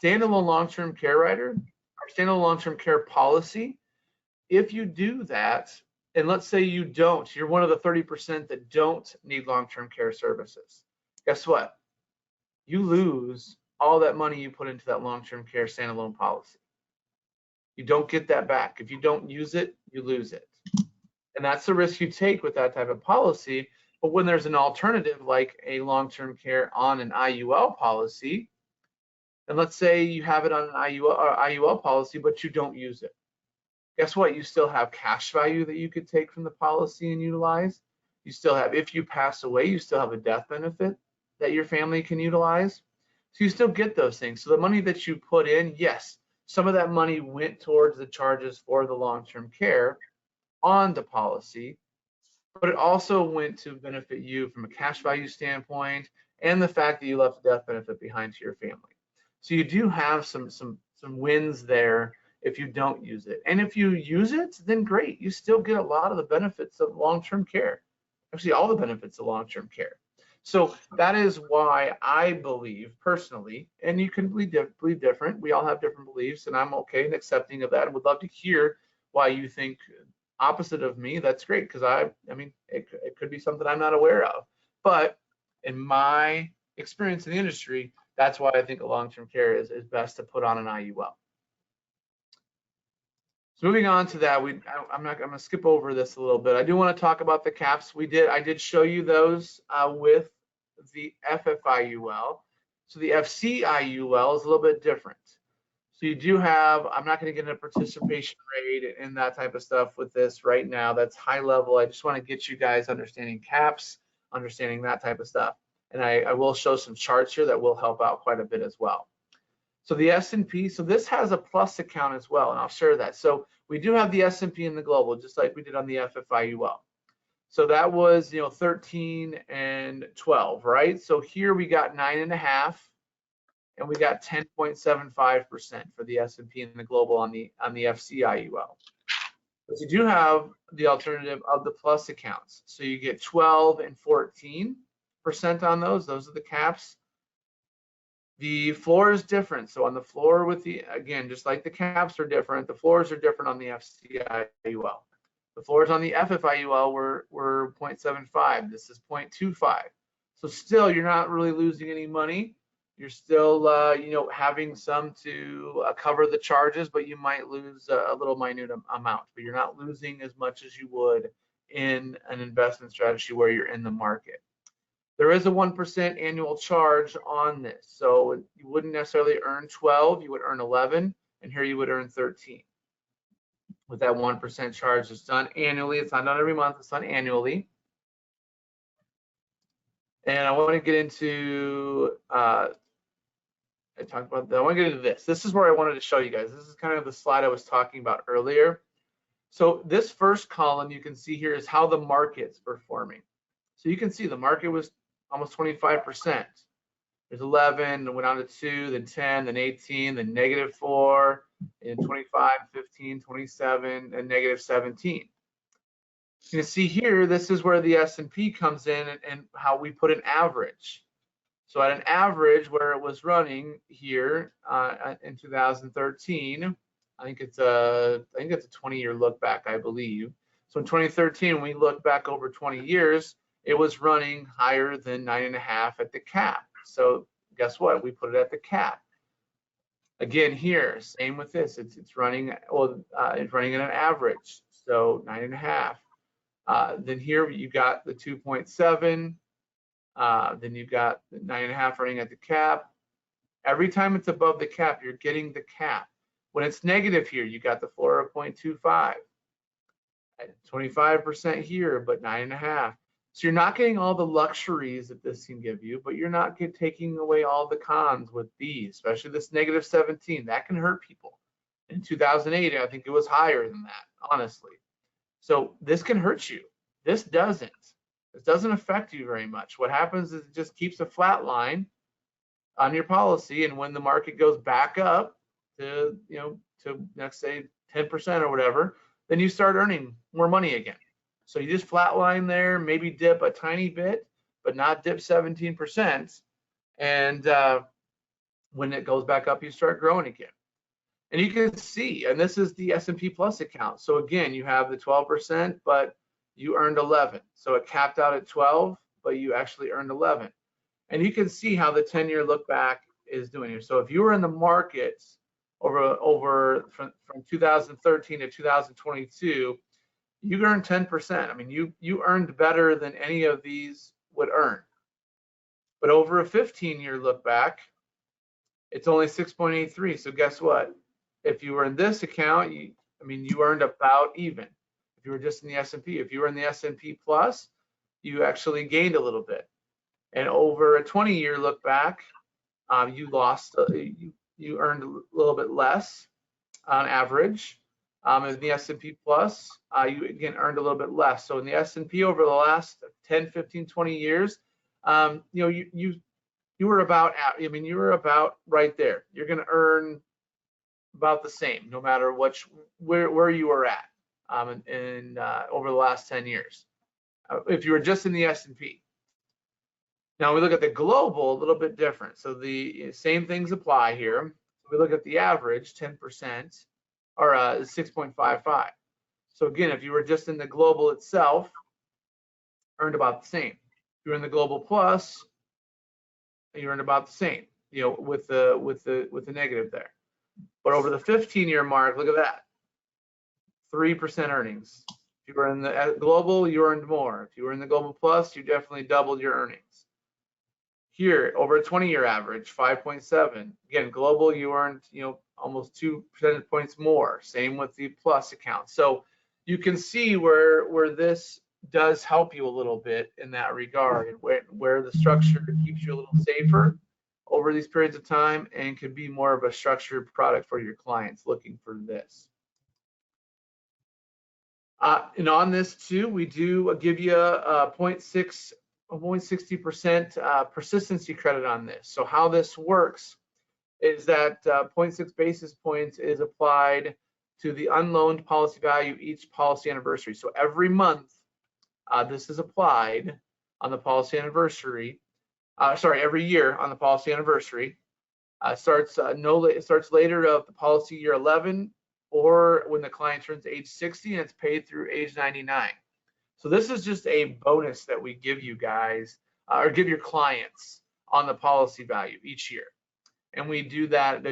standalone long-term care rider or standalone long-term care policy, if you do that, and let's say you don't, you're one of the 30% that don't need long-term care services, guess what? You lose all that money you put into that long-term care standalone policy. You don't get that back. If you don't use it, you lose it. And that's the risk you take with that type of policy. But when there's an alternative like a long-term care on an IUL policy, and let's say you have it on an IUL policy, but you don't use it. Guess what? You still have cash value that you could take from the policy and utilize. You still have, if you pass away, you still have a death benefit that your family can utilize. So you still get those things. So the money that you put in, yes, some of that money went towards the charges for the long-term care on the policy, but it also went to benefit you from a cash value standpoint and the fact that you left a death benefit behind to your family. So you do have some wins there if you don't use it. And if you use it, then great. You still get a lot of the benefits of long-term care, actually all the benefits of long-term care. So that is why I believe personally, and you can believe different. We all have different beliefs, and I'm okay and accepting of that, and would love to hear why you think opposite of me. That's great, because I mean, it could be something I'm not aware of. But in my experience in the industry, that's why I think a long-term care is best to put on an IUL. So moving on to that, I'm going to skip over this a little bit. I do want to talk about the caps. I did show you those with the FFIUL. So the FCIUL is a little bit different. So you do have, I'm not going to get into participation rate and that type of stuff with this right now. That's high level. I just want to get you guys understanding caps, understanding that type of stuff. And I will show some charts here that will help out quite a bit as well. So the S&P, so this has a plus account as well, and I'll share that. So we do have the S&P and the global, just like we did on the FFIUL. So that was, 13 and 12, right? So here we got 9.5, and we got 10.75% for the S&P and the global on the FCIUL. But you do have the alternative of the plus accounts. So you get 12 and 14% on those. Those are the caps. The floor is different. So on the floor with again, just like the caps are different, the floors are different on the FCIUL. The floors on the FFIUL were 0.75. This is 0.25. So still, you're not really losing any money. You're still, having some to cover the charges, but you might lose a little minute amount. But you're not losing as much as you would in an investment strategy where you're in the market. There is a 1% annual charge on this. So you wouldn't necessarily earn 12, you would earn 11, and here you would earn 13. With that 1% charge, it's done annually. It's not done every month, it's done annually. And I want to get into, I want to get into this. This is where I wanted to show you guys. This is kind of the slide I was talking about earlier. So this first column you can see here is how the market's performing. So you can see the market was almost 25%. There's 11, then went on to 2, then 10, then 18, then -4, and 25, 15, 27, and -17. You can see here, this is where the S&P comes in and how we put an average. So at an average where it was running here in 2013, I think it's a 20-year look back, I believe. So in 2013, when we look back over 20 years, it was running higher than 9.5 at the cap. So guess what? We put it at the cap. Again, here, same with this. It's running, well, it's running at an average, so 9.5. Then here you got the 2.7. Then you've got the 9.5 running at the cap. Every time it's above the cap, you're getting the cap. When it's negative here, you got the 4.25. 25% here, but 9.5. So you're not getting all the luxuries that this can give you, but you're not taking away all the cons with these, especially this -17. That can hurt people. In 2008, I think it was higher than that, honestly. So this can hurt you. This doesn't. This doesn't affect you very much. What happens is it just keeps a flat line on your policy, and when the market goes back up to, to let's say 10% or whatever, then you start earning more money again. So you just flatline there, maybe dip a tiny bit, but not dip 17%. And when it goes back up, you start growing again. And you can see, and this is the S&P Plus account. So again, you have the 12%, but you earned 11. So it capped out at 12, but you actually earned 11. And you can see how the 10-year look back is doing here. So if you were in the markets from 2013 to 2022, you earned 10%. I mean, you earned better than any of these would earn. But over a 15-year look back, it's only 6.83. So guess what? If you were in this account, you earned about even. If you were just in the S&P, if you were in the S&P Plus, you actually gained a little bit. And over a 20-year look back, you lost. You earned a little bit less on average. In the S&P Plus, you again earned a little bit less. So in the S&P over the last 10, 15, 20 years, you were about you were about right there. You're going to earn about the same, no matter where you were at over the last 10 years. If you were just in the S&P. Now we look at the global, a little bit different. So the same things apply here. We look at the average, 10%, or 6.55. So again, if you were just in the global itself, earned about the same. If you were in the global plus, you earned about the same, with the negative there. But over the 15-year mark, look at that, 3% earnings. If you were in the global, you earned more. If you were in the global plus, you definitely doubled your earnings. Here, over a 20-year average, 5.7. Again, global, you earned, almost 2 percentage points more. Same with the plus account. So you can see where this does help you a little bit in that regard, where the structure keeps you a little safer over these periods of time and could be more of a structured product for your clients looking for this. And on this too, we do give you a 0.60% persistency credit on this. So how this works is that 0.6 basis points is applied to the unloaned policy value each policy anniversary. So every month, this is applied on the policy anniversary. Every year on the policy anniversary. It starts later of the policy year 11, or when the client turns age 60, and it's paid through age 99. So this is just a bonus that we give you guys, or give your clients on the policy value each year. And we do that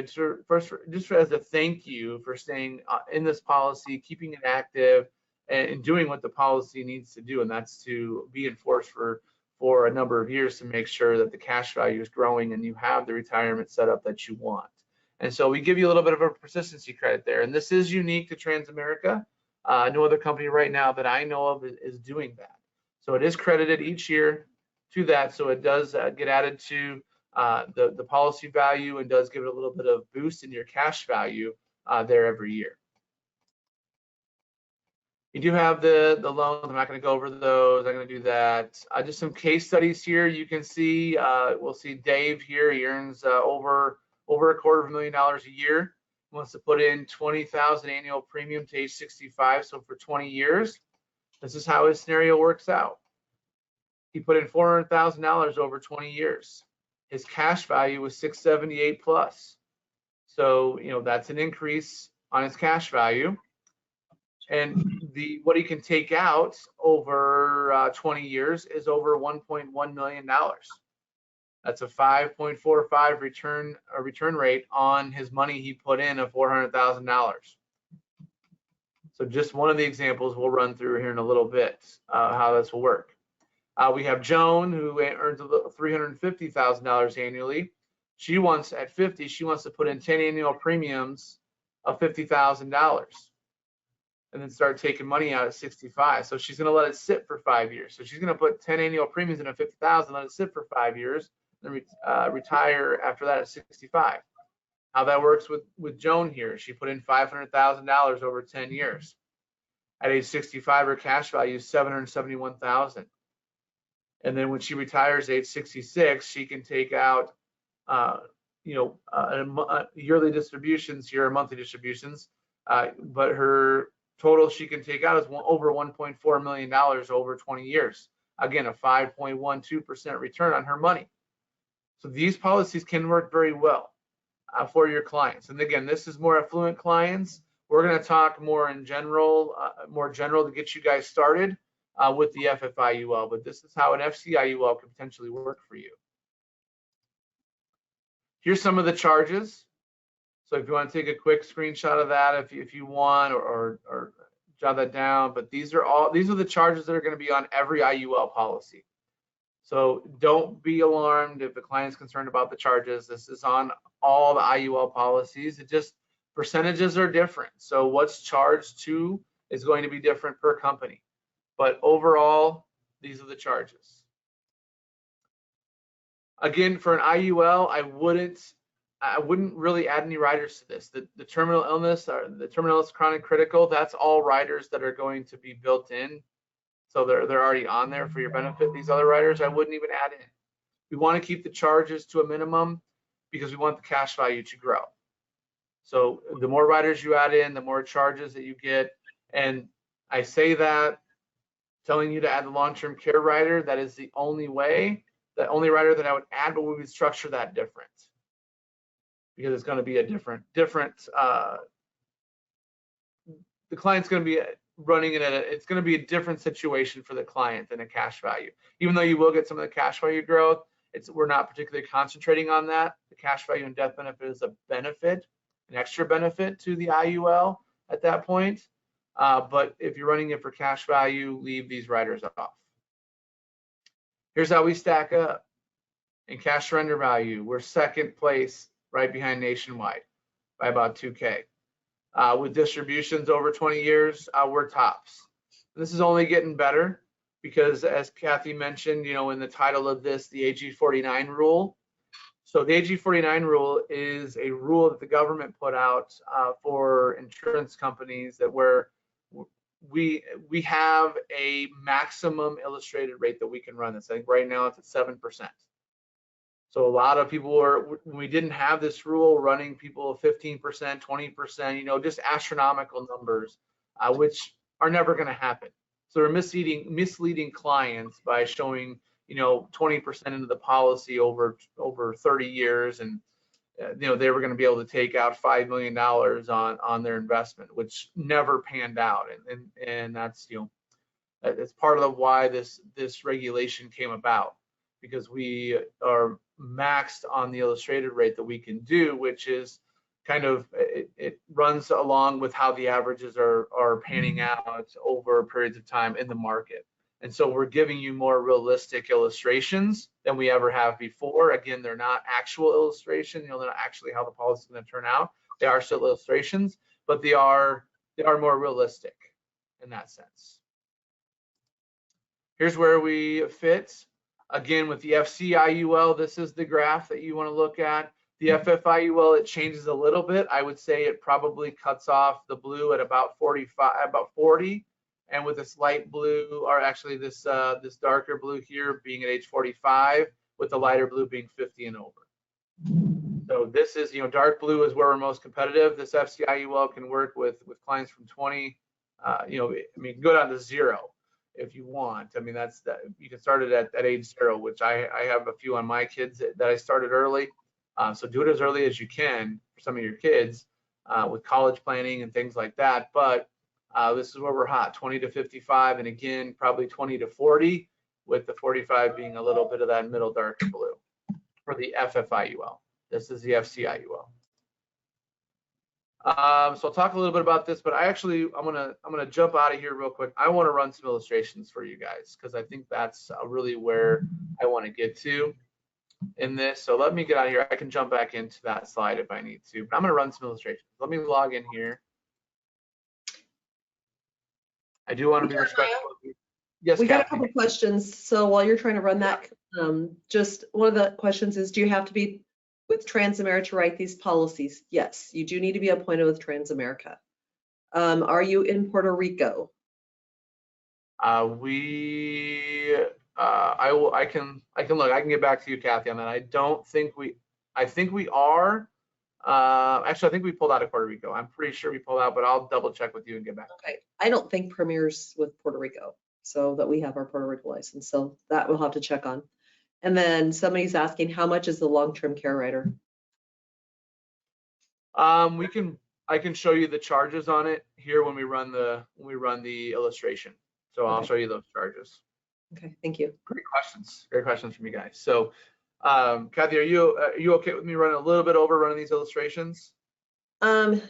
first just as a thank you for staying in this policy, keeping it active, and doing what the policy needs to do, and that's to be enforced for a number of years to make sure that the cash value is growing and you have the retirement setup that you want. And so we give you a little bit of a persistency credit there. And this is unique to Transamerica. No other company right now that I know of is doing that. So it is credited each year to that, so it does get added to the policy value and does give it a little bit of boost in your cash value there every year. You do have the loans. I'm not going to go over those. I'm going to do that. Just some case studies here. You can see, we'll see Dave here. He earns over $250,000 a year. He wants to put in $20,000 annual premium to age 65. So for 20 years, this is how his scenario works out. He put in $400,000 over 20 years. His cash value was $678 plus. So, you know, that's an increase on his cash value. And what he can take out over 20 years is over $1.1 million. That's a 5.45 return rate on his money he put in of $400,000. So just one of the examples we'll run through here in a little bit how this will work. We have Joan, who earns $350,000 annually. She wants, at 50, she wants to put in 10 annual premiums of $50,000 and then start taking money out at 65. So she's going to let it sit for 5 years. So she's going to put 10 annual premiums in at 50,000, let it sit for 5 years, then retire after that at 65. How that works with Joan here, she put in $500,000 over 10 years. At age 65, her cash value is $771,000. And then when she retires at age 66, she can take out, yearly distributions here, monthly distributions, but her total she can take out is over $1.4 million over 20 years. Again, a 5.12% return on her money. So these policies can work very well for your clients. And again, this is more affluent clients. We're going to talk more in general, to get you guys started with the FFIUL, but this is how an FCIUL could potentially work for you. Here's some of the charges. So if you want to take a quick screenshot of that, if you want, or jot that down, but these are the charges that are going to be on every IUL policy. So don't be alarmed if the client's concerned about the charges. This is on all the IUL policies. It just, percentages are different. So what's charged to is going to be different per company. But overall, these are the charges. Again, for an IUL, I wouldn't really add any riders to this. The terminal illness, or the terminal illness chronic critical, that's all riders that are going to be built in. So they're already on there for your benefit. These other riders, I wouldn't even add in. We want to keep the charges to a minimum because we want the cash value to grow. So the more riders you add in, the more charges that you get. And I say that telling you to add the long-term care rider, that is the only way, the only rider that I would add, but we would structure that different because it's going to be a different, the client's going to be running it it's going to be a different situation for the client than a cash value. Even though you will get some of the cash value growth, we're not particularly concentrating on that. The cash value and death benefit is a benefit, an extra benefit to the IUL at that point. But if you're running it for cash value, leave these riders off. Here's how we stack up. In cash surrender value, we're second place, right behind Nationwide by about 2K. With distributions over 20 years, we're tops. This is only getting better because, as Kathy mentioned, in the title of this, the AG49 rule. So the AG49 rule is a rule that the government put out for insurance companies that we have a maximum illustrated rate that we can run this. I think right now it's at 7%. So a lot of people when we didn't have this rule, running people 15%, 20%, just astronomical numbers, which are never going to happen. So they're misleading clients by showing, 20% into the policy over 30 years, and they were going to be able to take out $5 million on their investment, which never panned out, and that's it's part of why this regulation came about, because we are maxed on the illustrated rate that we can do, which is kind of, it runs along with how the averages are panning out over periods of time in the market. And so we're giving you more realistic illustrations than we ever have before. Again, they're not actual illustrations, they're not actually how the policy is going to turn out. They are still illustrations, but they are more realistic in that sense. Here's where we fit. Again, with the FCIUL, this is the graph that you want to look at. The FFIUL, it changes a little bit. I would say it probably cuts off the blue at about 40, and with this light blue, or actually this this darker blue here being at age 45, with the lighter blue being 50 and over. So this is, dark blue is where we're most competitive. This FCIUL can work with clients from 20, I mean, go down to 0 if you want. I mean, you can start it at age 0, which I have a few on my kids that I started early. So do it as early as you can for some of your kids with college planning and things like that. But this is where we're hot, 20 to 55, and again, probably 20 to 40, with the 45 being a little bit of that middle darker blue for the FFIUL. This is the FCIUL. So I'll talk a little bit about this, but I'm gonna jump out of here real quick. I want to run some illustrations for you guys because I think that's really where I want to get to in this. So let me get out of here. I can jump back into that slide if I need to, but I'm gonna run some illustrations. Let me log in here. I do want to be respectful. Yes, we got Kathy. a couple questions. So while you're trying to run that, just one of the questions is, do you have to be with Transamerica to write these policies? Yes, you do need to be appointed with Transamerica. Are you in Puerto Rico? I can look. I can get back to you, Kathy, on that. I think we are. Actually, I think we pulled out of Puerto Rico. I'm pretty sure we pulled out, but I'll double check with you and get back. Okay, I don't think Premier's with Puerto Rico, so that we have our Puerto Rico license. So that we'll have to check on. And then somebody's asking, how much is the long-term care rider? I can show you the charges on it here when we run the illustration. So I'll show you those charges. Okay, thank you. Great questions. Great questions from you guys. So, Kathy, are you okay with me running a little bit over running these illustrations?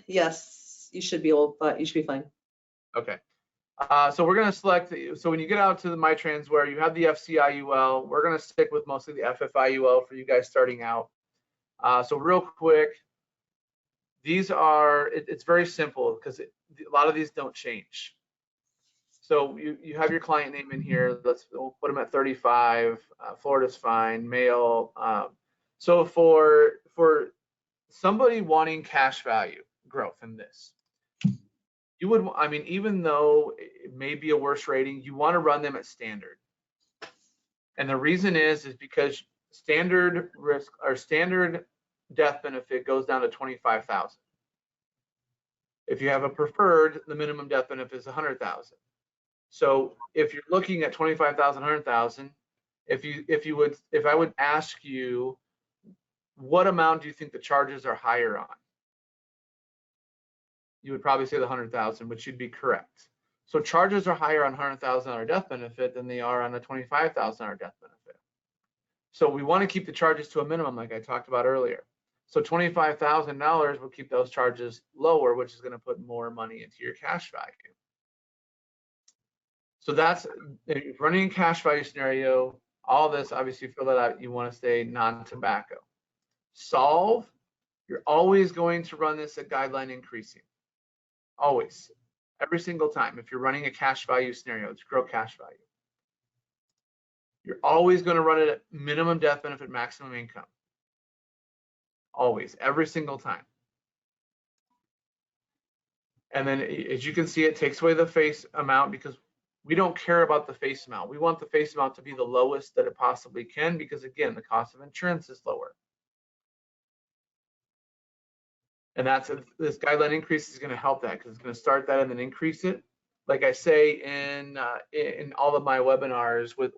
Yes, you should be able, but you should be fine. Okay. So we're going to select, so when you get out to the MyTransware, you have the FCIUL. We're going to stick with mostly the FFIUL for you guys starting out. So real quick, these are, it's very simple because a lot of these don't change. So you have your client name in here. We'll put them at 35. Florida's fine, male. So for somebody wanting cash value growth in this, you would, I mean, even though it may be a worse rating, you want to run them at standard. And the reason is because standard risk or standard death benefit goes down to 25,000. If you have a preferred, the minimum death benefit is 100,000. So if you're looking at 25,000, 100,000, if I would ask you, what amount do you think the charges are higher on? You would probably say the 100,000, which you'd be correct. So charges are higher on $100,000 death benefit than they are on a $25,000 death benefit. So we want to keep the charges to a minimum, like I talked about earlier. So $25,000 will keep those charges lower, which is going to put more money into your cash value. So that's running a cash value scenario. All this, obviously, fill that out. You want to stay non-tobacco. Solve, you're always going to run this at guideline increasing. Always, every single time. If you're running a cash value scenario, it's grow cash value. You're always going to run it at minimum death benefit, maximum income. Always, every single time. And then, as you can see, it takes away the face amount because we don't care about the face amount. We want the face amount to be the lowest that it possibly can because, again, the cost of insurance is lower. And that's this guideline increase is going to help that because it's going to start that and then increase it. Like I say in all of my webinars with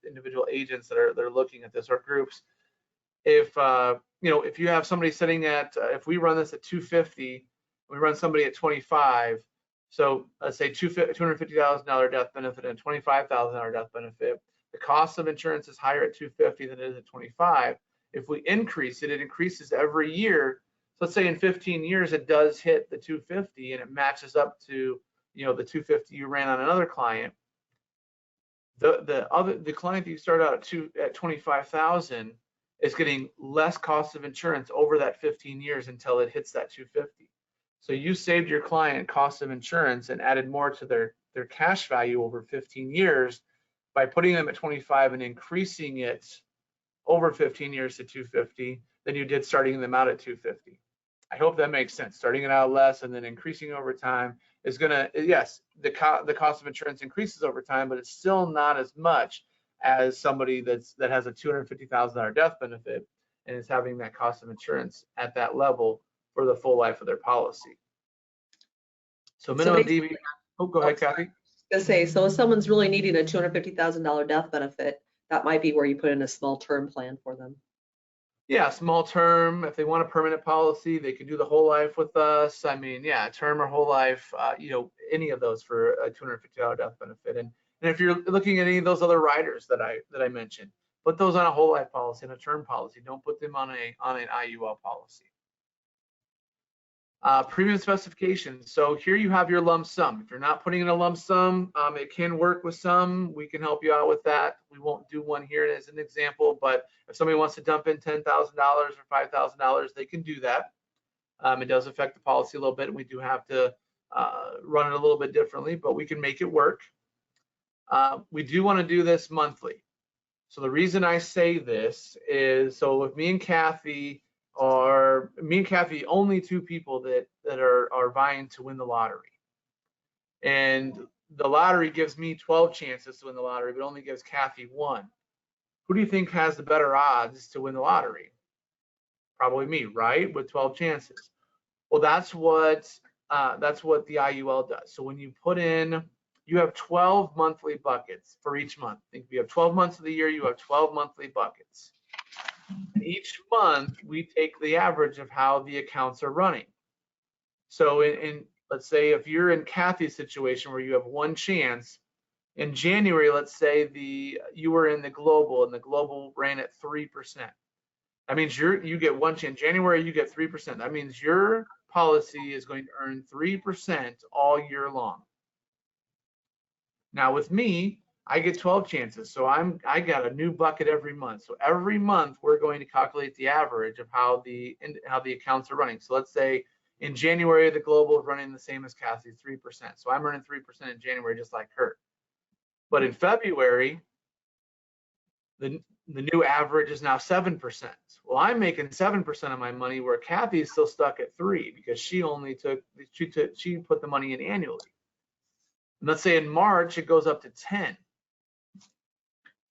individual agents that are looking at this or groups, if if you have somebody sitting at if we run this at 250, we run somebody at 25. So let's say $250,000 death benefit and $25,000 death benefit. The cost of insurance is higher at 250 than it is at 25. If we increase it, it increases every year. So let's say in 15 years it does hit the 250 and it matches up to the 250 you ran on another client. The client that you start out at 25,000 is getting less cost of insurance over that 15 years until it hits that 250. So you saved your client cost of insurance and added more to their cash value over 15 years by putting them at 25 and increasing it over 15 years to 250 than you did starting them out at 250. I hope that makes sense. Starting it out less and then increasing over time is gonna, yes, the cost of insurance increases over time, but it's still not as much as somebody that has a $250,000 death benefit and is having that cost of insurance at that level for the full life of their policy. So minimum DB. Oh, go ahead, Kathy. So if someone's really needing a $250,000 death benefit, that might be where you put in a small term plan for them. Yeah, small term. If they want a permanent policy, they can do the whole life with us. I mean, yeah, term or whole life, any of those for a $250 death benefit. And if you're looking at any of those other riders that I mentioned, put those on a whole life policy and a term policy. Don't put them on an IUL policy. Premium specifications. So here you have your lump sum. If you're not putting in a lump sum, it can work with some. We can help you out with that. We won't do one here as an example, but if somebody wants to dump in $10,000 or $5,000, they can do that. It does affect the policy a little bit, and we do have to run it a little bit differently, but we can make it work. We do want to do this monthly. So the reason I say this is, so with me and Kathy, only two people that are vying to win the lottery. And the lottery gives me 12 chances to win the lottery, but only gives Kathy 1. Who do you think has the better odds to win the lottery? Probably me, right? With 12 chances. Well, that's what the IUL does. So when you put in, you have 12 monthly buckets for each month. I think if you have 12 months of the year, you have 12 monthly buckets. And each month, we take the average of how the accounts are running. So in let's say if you're in Kathy's situation where you have 1 chance, in January, let's say you were in the global and the global ran at 3%. That means you get 1 chance. January, you get 3%. That means your policy is going to earn 3% all year long. Now with me, I get 12 chances, so I got a new bucket every month. So every month we're going to calculate the average of how the accounts are running. So let's say in January the global is running the same as Kathy's, 3%. So I'm earning 3% in January just like her. But in February, the new average is now 7%. Well, I'm making 7% of my money where Kathy's still stuck at 3 because she put the money in annually. And let's say in March it goes up to 10.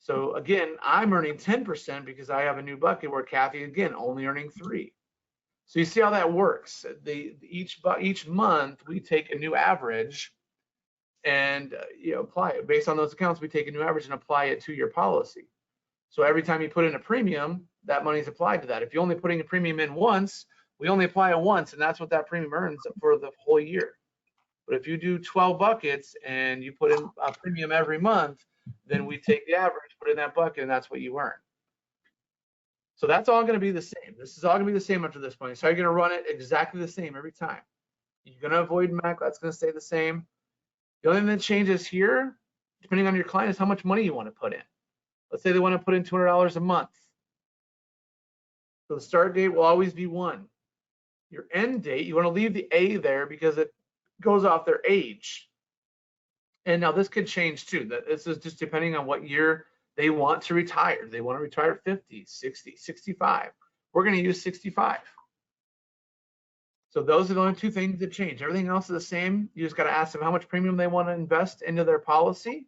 So again, I'm earning 10% because I have a new bucket where Kathy, again, only earning 3. So you see how that works. Each month we take a new average and apply it. Based on those accounts, we take a new average and apply it to your policy. So every time you put in a premium, that money's applied to that. If you're only putting a premium in once, we only apply it once, and that's what that premium earns for the whole year. But if you do 12 buckets and you put in a premium every month, then we take the average, put it in that bucket, and that's what you earn. So that's all going to be the same. This is all going to be the same after this point. So you're going to run it exactly the same every time. You're going to avoid MAC. That's going to stay the same. The only thing that changes here, depending on your client, is how much money you want to put in. Let's say they want to put in $200 a month. So the start date will always be 1. Your end date, you want to leave the A there because it goes off their age. And now this could change too. This is just depending on what year they want to retire. They want to retire at 50, 60, 65. We're going to use 65. So those are the only 2 things that change. Everything else is the same. You just got to ask them how much premium they want to invest into their policy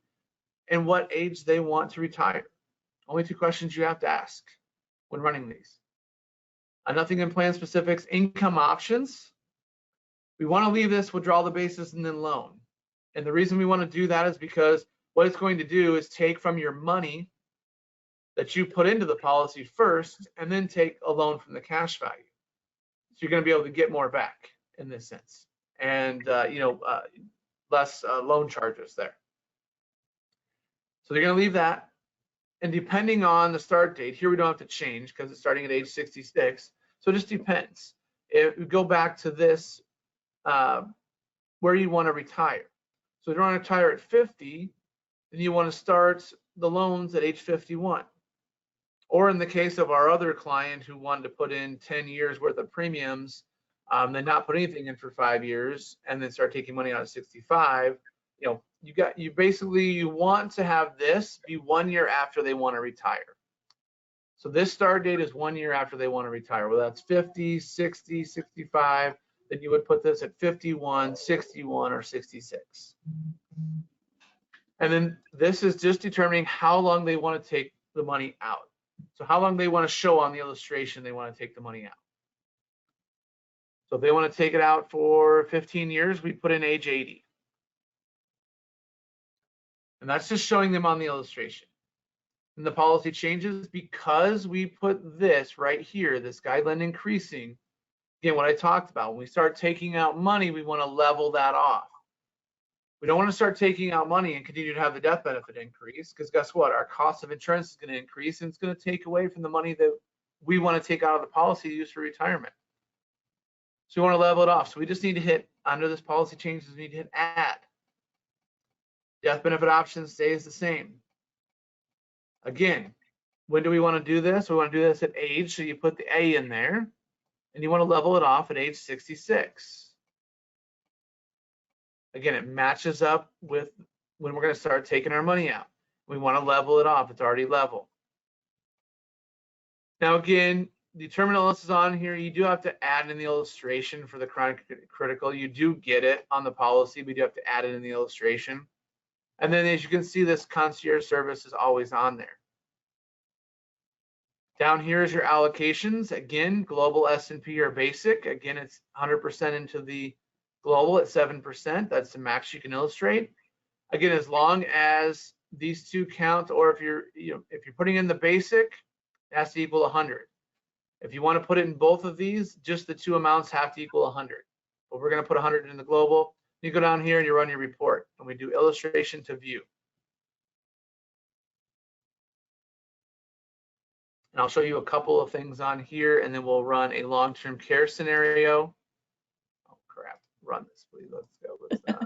and what age they want to retire. Only 2 questions you have to ask when running these. Nothing in plan specifics. Income options. We want to leave this withdrawal the basis and then loan. And the reason we want to do that is because what it's going to do is take from your money that you put into the policy first and then take a loan from the cash value. So you're going to be able to get more back in this sense, and less loan charges there. So they're going to leave that. And depending on the start date, here we don't have to change because it's starting at age 66. So it just depends. If we go back to this, where you want to retire. So if you want to retire at 50, then you want to start the loans at age 51. Or in the case of our other client who wanted to put in 10 years worth of premiums, then not put anything in for 5 years and then start taking money out at 65, you want to have this be 1 year after they want to retire. So this start date is 1 year after they want to retire. Well, that's 50, 60, 65. Then you would put this at 51, 61, or 66. And then this is just determining how long they want to take the money out. So how long they want to show on the illustration they want to take the money out. So if they want to take it out for 15 years, we put in age 80. And that's just showing them on the illustration. And the policy changes because we put this right here, this guideline increasing. Again, what I talked about, when we start taking out money, we want to level that off. We don't want to start taking out money and continue to have the death benefit increase, because guess what? Our cost of insurance is going to increase, and it's going to take away from the money that we want to take out of the policy to use for retirement. So we want to level it off. So we just need to hit, under this policy changes, we need to hit add. Death benefit option stays the same. Again, when do we want to do this? We want to do this at age, so you put the A in there, and you want to level it off at age 66. Again, it matches up with when we're going to start taking our money out. We want to level it off. It's already level. Now, again, the terminal illness is on here. You do have to add in the illustration for the chronic critical. You do get it on the policy, but you do have to add it in the illustration. And then, as you can see, this concierge service is always on there. Down here is your allocations. Again, global S&P or basic. Again, it's 100% into the global at 7%. That's the max you can illustrate. Again, as long as these two count, or if you're putting in the basic, it has to equal 100. If you want to put it in both of these, just the two amounts have to equal 100. But we're going to put 100 in the global. You go down here and you run your report, and we do illustration to view. And I'll show you a couple of things on here, and then we'll run a long-term care scenario. Oh crap, run this please, let's go. Let's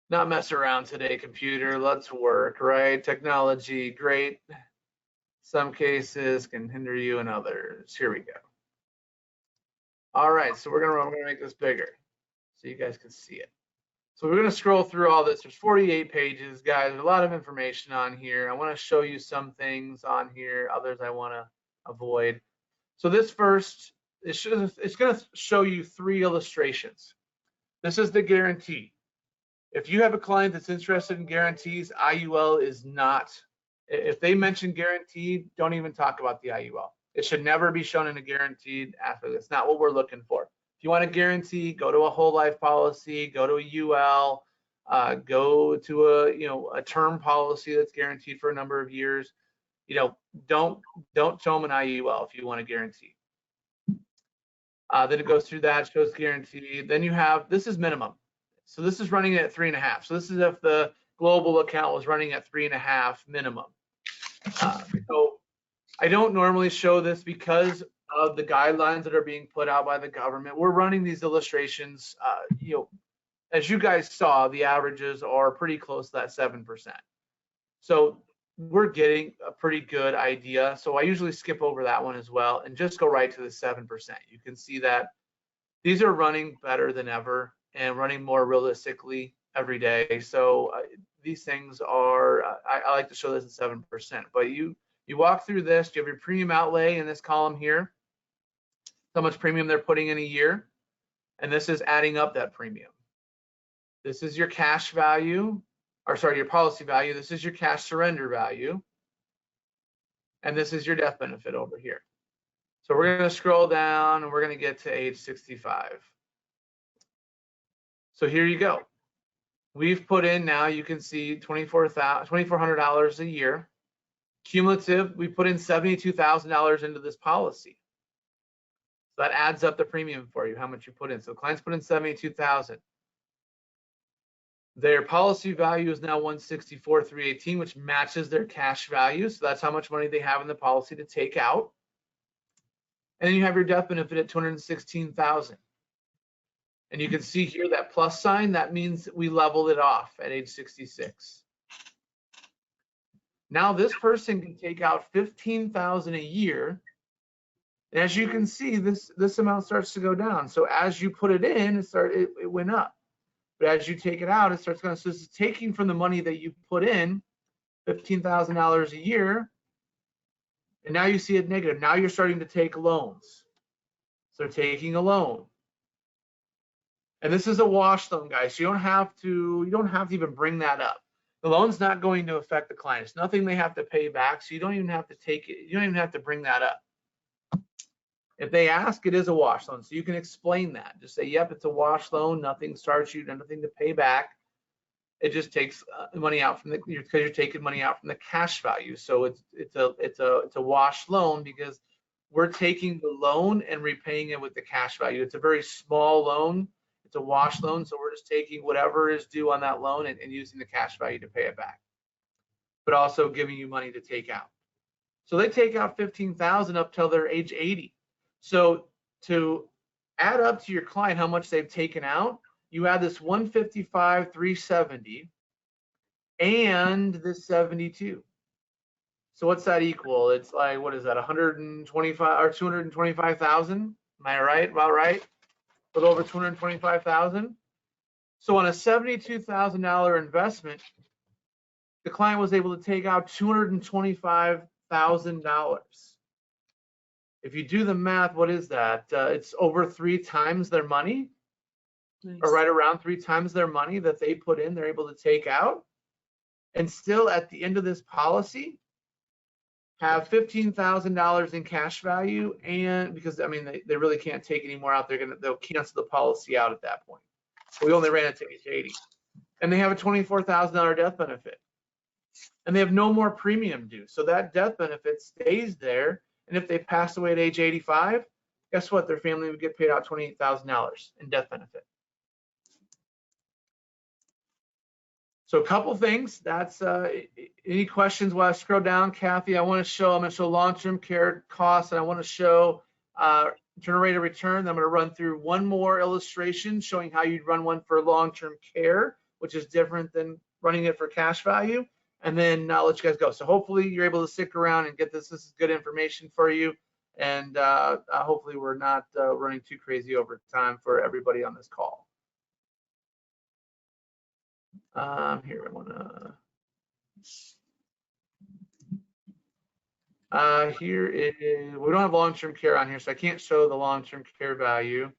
not mess around today, computer, let's work, right? Technology, great. Some cases can hinder you in others. Here we go. All right, so we're gonna make this bigger so you guys can see it. So we're gonna scroll through all this. There's 48 pages, guys. There's a lot of information on here. I wanna show you some things on here, others I wanna avoid. So this first, it's gonna show you 3 illustrations. This is the guarantee. If you have a client that's interested in guarantees, IUL is not. If they mention guaranteed, don't even talk about the IUL. It should never be shown in a guaranteed aspect. That's not what we're looking for. If you want a guarantee, go to a whole life policy, go to a UL, go to a term policy that's guaranteed for a number of years. Don't show them an IUL if you want a guarantee. Then it goes through that, shows guarantee. Then you have, this is minimum. So this is running at 3.5. So this is if the global account was running at 3.5 minimum. So I don't normally show this because of the guidelines that are being put out by the government. We're running these illustrations, as you guys saw, the averages are pretty close to that 7%. So we're getting a pretty good idea. So I usually skip over that one as well and just go right to the 7%. You can see that these are running better than ever and running more realistically every day. So these things are, I like to show this at 7%, but you walk through this, you have your premium outlay in this column here, how much premium they're putting in a year, and this is adding up that premium. This is your cash value, or sorry, your policy value. This is your cash surrender value, and this is your death benefit over here. So we're going to scroll down and we're going to get to age 65. So here you go. We've put in, now you can see $2,400 a year. Cumulative, we put in $72,000 into this policy. So that adds up the premium for you, how much you put in. So clients put in $72,000. Their policy value is now $164,318, which matches their cash value. So that's how much money they have in the policy to take out. And then you have your death benefit at $216,000. And you can see here that plus sign, that means we leveled it off at age 66. Now this person can take out $15,000 a year. And as you can see, this amount starts to go down. So as you put it in, it went up. But as you take it out, it starts going to, so this is taking from the money that you put in, $15,000 a year, and now you see it negative. Now you're starting to take loans. So they're taking a loan. And this is a wash loan, guys. So you don't have to even bring that up. The loan's not going to affect the client. It's nothing they have to pay back, so you don't even have to take it, you don't even have to bring that up. If they ask, it is a wash loan. So you can explain that. Just say, yep, it's a wash loan, nothing starts you, nothing to pay back. It just takes money out from because you're taking money out from the cash value. So it's a wash loan because we're taking the loan and repaying it with the cash value. It's a very small loan. It's a wash loan, so we're just taking whatever is due on that loan and using the cash value to pay it back, but also giving you money to take out. So they take out $15,000 up till they're age 80. So to add up to your client how much they've taken out, you add this 155, 370, and this 72. So what's that equal? It's like, what is that, 125 or 225,000? Am I right? About right? A little over 225,000. So on a $72,000 investment, the client was able to take out $225,000. If you do the math, what is that? It's over 3 times their money, nice. Or right around 3 times their money that they put in, they're able to take out. And still at the end of this policy, have $15,000 in cash value, and because I mean they really can't take any more out, they'll cancel the policy out at that point. We only ran it to age 80, and they have a $24,000 death benefit, and they have no more premium due, so that death benefit stays there. And if they pass away at age 85, guess what? Their family would get paid out $28,000 in death benefit. So a couple things. That's any questions while I scroll down, Kathy? I'm going to show long-term care costs, and I want to show internal rate of return. I'm going to run through one more illustration showing how you'd run one for long-term care, which is different than running it for cash value. And then I'll let you guys go. So hopefully you're able to stick around and get this. This is good information for you. And hopefully we're not running too crazy over time for everybody on this call. Here, I wanna, here is, we don't have long-term care on here, so I can't show the long-term care value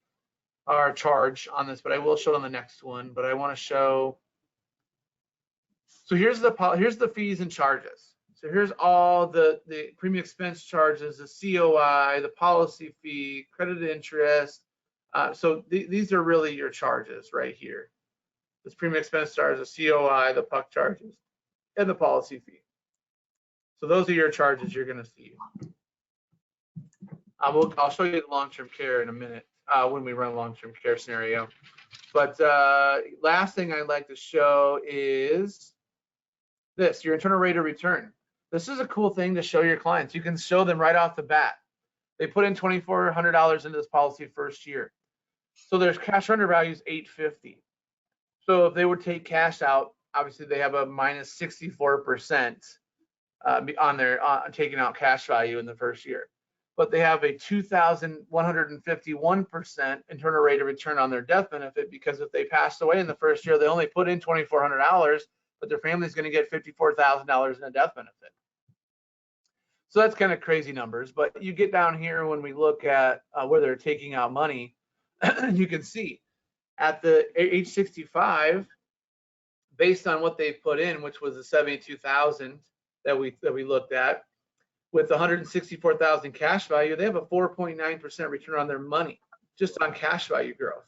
or charge on this, but I will show it on the next one. But I wanna show, so here's the fees and charges. So here's all the premium expense charges, the COI, the policy fee, credited interest. So these are really your charges right here. This premium expense charges, the COI, the PUC charges, and the policy fee. So those are your charges you're going to see. I'll show you the long-term care in a minute when we run a long-term care scenario. But last thing I'd like to show is this, your internal rate of return. This is a cool thing to show your clients. You can show them right off the bat. They put in $2,400 into this policy first year. So their cash surrender value is $850. So if they would take cash out, obviously they have a minus 64% on their taking out cash value in the first year. But they have a 2,151% internal rate of return on their death benefit, because if they passed away in the first year, they only put in $2,400, but their family's going to get $54,000 in a death benefit. So that's kind of crazy numbers. But you get down here when we look at where they're taking out money, you can see at the age 65, based on what they put in, which was the 72,000 that we looked at, with 164,000 cash value, they have a 4.9% return on their money just on cash value growth,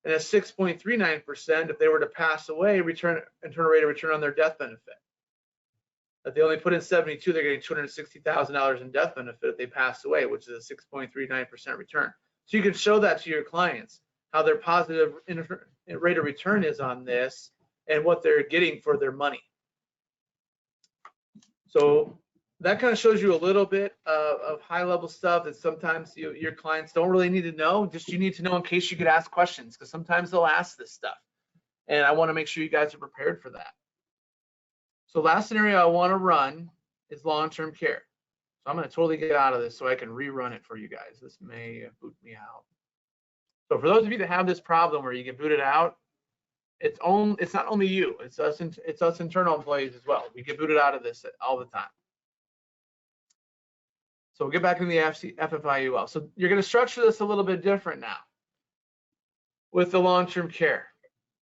and a 6.39% if they were to pass away, internal rate of return on their death benefit. If they only put in 72, they're getting $260,000 in death benefit if they pass away, which is a 6.39% return. So you can show that to your clients, how their positive rate of return is on this and what they're getting for their money. So that kind of shows you a little bit of high level stuff that sometimes your clients don't really need to know. Just you need to know in case you could ask questions, because sometimes they'll ask this stuff. And I want to make sure you guys are prepared for that. So last scenario I want to run is long-term care. So I'm going to totally get out of this so I can rerun it for you guys. This may boot me out. So for those of you that have this problem where you get booted out, it's not only you, it's us internal employees as well. We get booted out of this all the time. So we'll get back into the FFIUL. So you're going to structure this a little bit different now with the long-term care.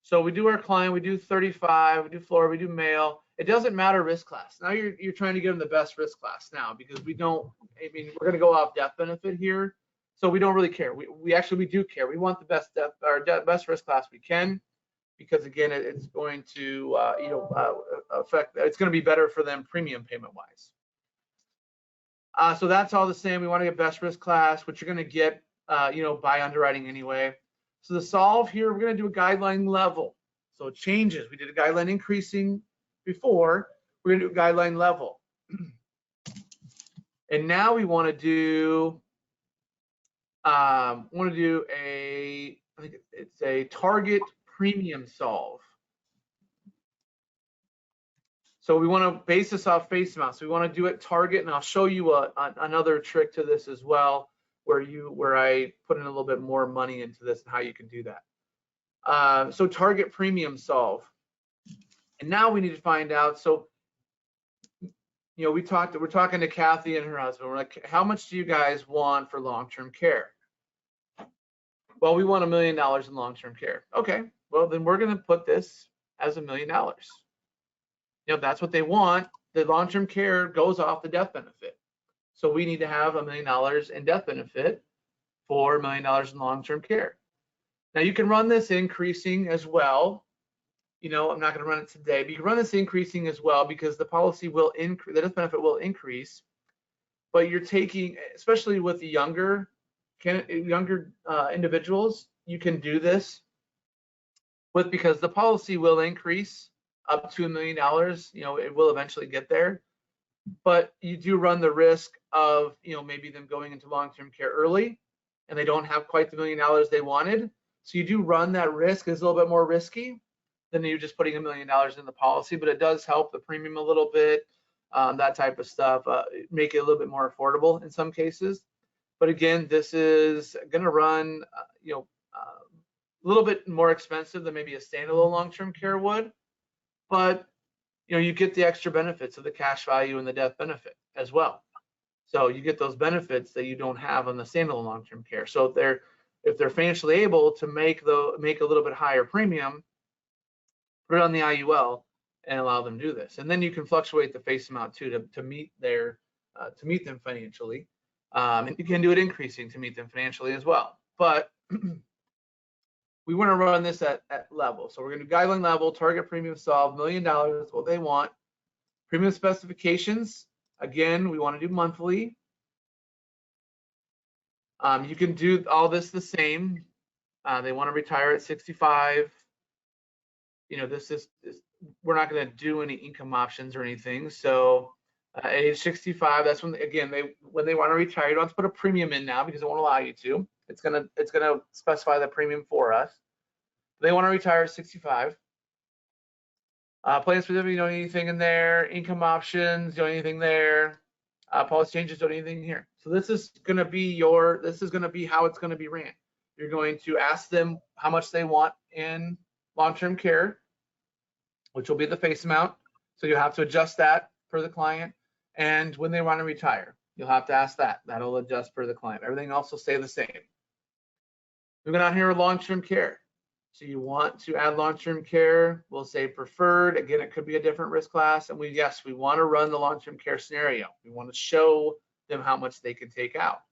So we do our client, we do 35, we do Florida, we do male. It doesn't matter risk class. Now you're trying to give them the best risk class now, because we don't, I mean, we're going to go off death benefit here. So we don't really care. We actually do care. We want the best best risk class we can, because again, it's going to affect. It's going to be better for them premium payment wise. So that's all the same. We want to get best risk class, which you're going to get by underwriting anyway. So the solve here, we're going to do a guideline level. So it changes. We did a guideline increasing before. We're going to do a guideline level. And now we want to do I think it's a target premium solve. So we want to base this off face amount. So we want to do it target, and I'll show you another trick to this as well, where I put in a little bit more money into this and how you can do that. So target premium solve. And now we need to find out. So we're talking to Kathy and her husband. We're like, how much do you guys want for long-term care? Well, we want $1 million in long-term care. Okay, well then we're going to put this as $1 million. That's what they want. The long-term care goes off the death benefit. So we need to have $1 million in death benefit for $1 million in long-term care. Now you can run this increasing as well. I'm not going to run it today, but you can run this increasing as well, because the policy will increase, the death benefit will increase, but you're taking, especially with the younger individuals, you can do this because the policy will increase up to $1 million. It will eventually get there, but you do run the risk of maybe them going into long-term care early and they don't have quite the $1 million they wanted. So you do run that risk. It's a little bit more risky than you just putting $1 million in the policy, but it does help the premium a little bit, that type of stuff, make it a little bit more affordable in some cases. But again, this is going to run a little bit more expensive than maybe a standalone long-term care would, but you get the extra benefits of the cash value and the death benefit as well. So you get those benefits that you don't have on the standalone long-term care. So if they're financially able to make a little bit higher premium, put it on the IUL and allow them to do this. And then you can fluctuate the face amount too to meet them financially. And you can do it increasing to meet them financially as well. But we want to run this at level. So we're going to do guideline level, target premium solve, $1 million, what they want. Premium specifications, again, we want to do monthly. You can do all this the same. They want to retire at 65. We're not going to do any income options or anything. So at age 65, that's when when they want to retire. You don't have to put a premium in now because it won't allow you to. It's gonna specify the premium for us. They want to retire at 65. Plan specific, you don't need anything in there. Income options, you don't need anything there. Policy changes, don't need anything here. So this is gonna be how it's gonna be ran. You're going to ask them how much they want in long-term care, which will be the face amount. So you have to adjust that for the client. And when they want to retire, you'll have to ask that. That'll adjust for the client. Everything else will stay the same. Moving on here with long-term care. So you want to add long-term care, we'll say preferred. Again, it could be a different risk class. And we want to run the long-term care scenario. We want to show them how much they can take out.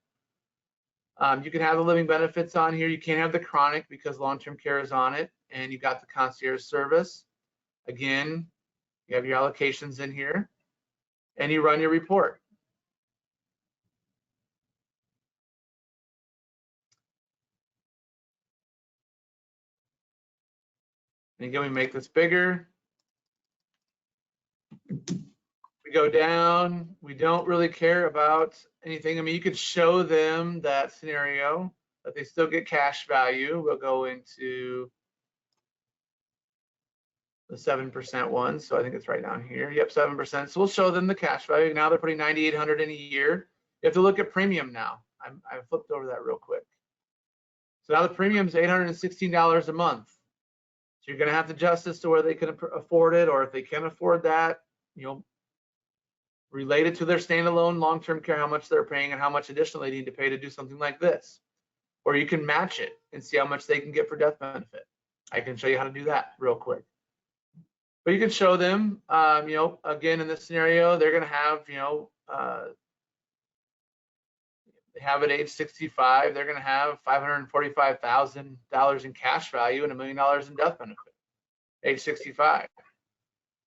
You can have the living benefits on here. You can't have the chronic because long-term care is on it. And you got the concierge service. Again, you have your allocations in here. And you run your report. And again, we make this bigger. We go down. We don't really care about anything. I mean, you could show them that scenario, but they still get cash value. We'll go into the 7% one. So I think it's right down here. Yep, 7%. So we'll show them the cash value. Now they're putting $9,800 in a year. You have to look at premium now. I flipped over that real quick. So now the premium is $816 a month. So you're going to have to adjust this to where they can afford it, or if they can afford that, you know, related to their standalone long-term care, how much they're paying and how much additional they need to pay to do something like this. Or you can match it and see how much they can get for death benefit. I can show you how to do that real quick. But you can show them, you know, again, in this scenario, they're going to have, you know, they have at age 65, they're going to have $545,000 in cash value and $1 million in death benefit, age 65.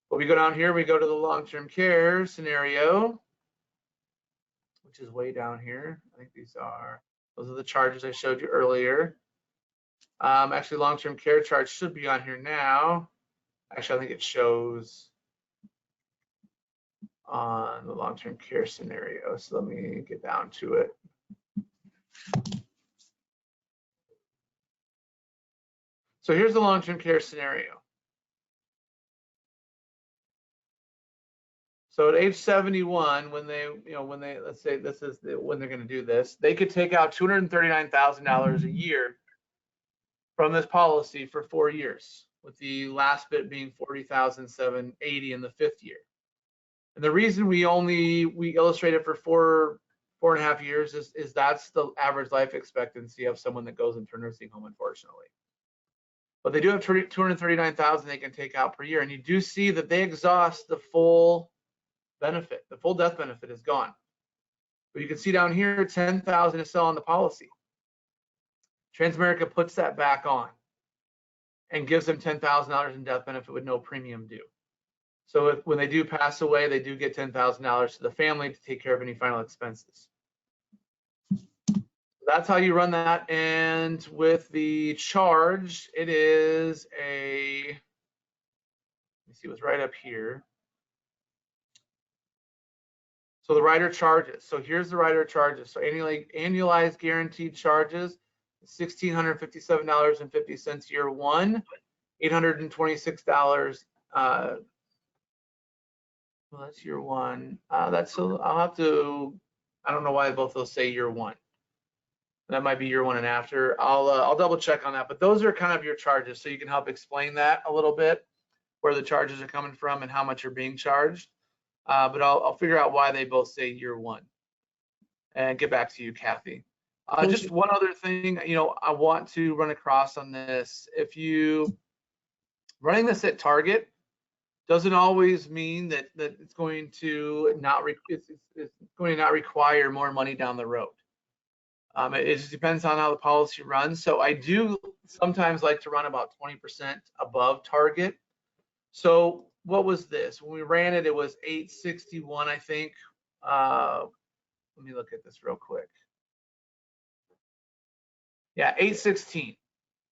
But we go down here, we go to the long-term care scenario, which is way down here. I think those are the charges I showed you earlier. Actually, long-term care charge should be on here now. Actually, I think it shows on the long-term care scenario. So let me get down to it. So here's the long-term care scenario. So at age 71, when they, let's say this is when they're going to do this, they could take out $239,000 a year from this policy for 4 years, with the last bit being $40,780 in the 5th year. And the reason we illustrate it for 4.5 years is that's the average life expectancy of someone that goes into a nursing home, unfortunately. But they do have $239,000 they can take out per year, and you do see that they exhaust the full benefit. The full death benefit is gone. But you can see down here, $10,000 is still on the policy. Transamerica puts that back on and gives them $10,000 in death benefit with no premium due. So when they do pass away, they do get $10,000 to the family to take care of any final expenses. That's how you run that. And with the charge, it is a, let me see what's right up here. So the rider charges. So here's the rider charges. So annualized guaranteed charges, $1,657.50 year one, $826. Well, that's year one. That's I'll have to. I don't know why both those say year one. That might be year one and after. I'll double check on that. But those are kind of your charges, so you can help explain that a little bit, where the charges are coming from and how much you're being charged. But I'll figure out why they both say year one, and get back to you, Kathy. Just one other thing, I want to run across on this. If you running this at target doesn't always mean that it's going to not require more money down the road. It just depends on how the policy runs. So I do sometimes like to run about 20% above target. So what was this? When we ran it, it was 861, I think. Let me look at this real quick. Yeah, 816.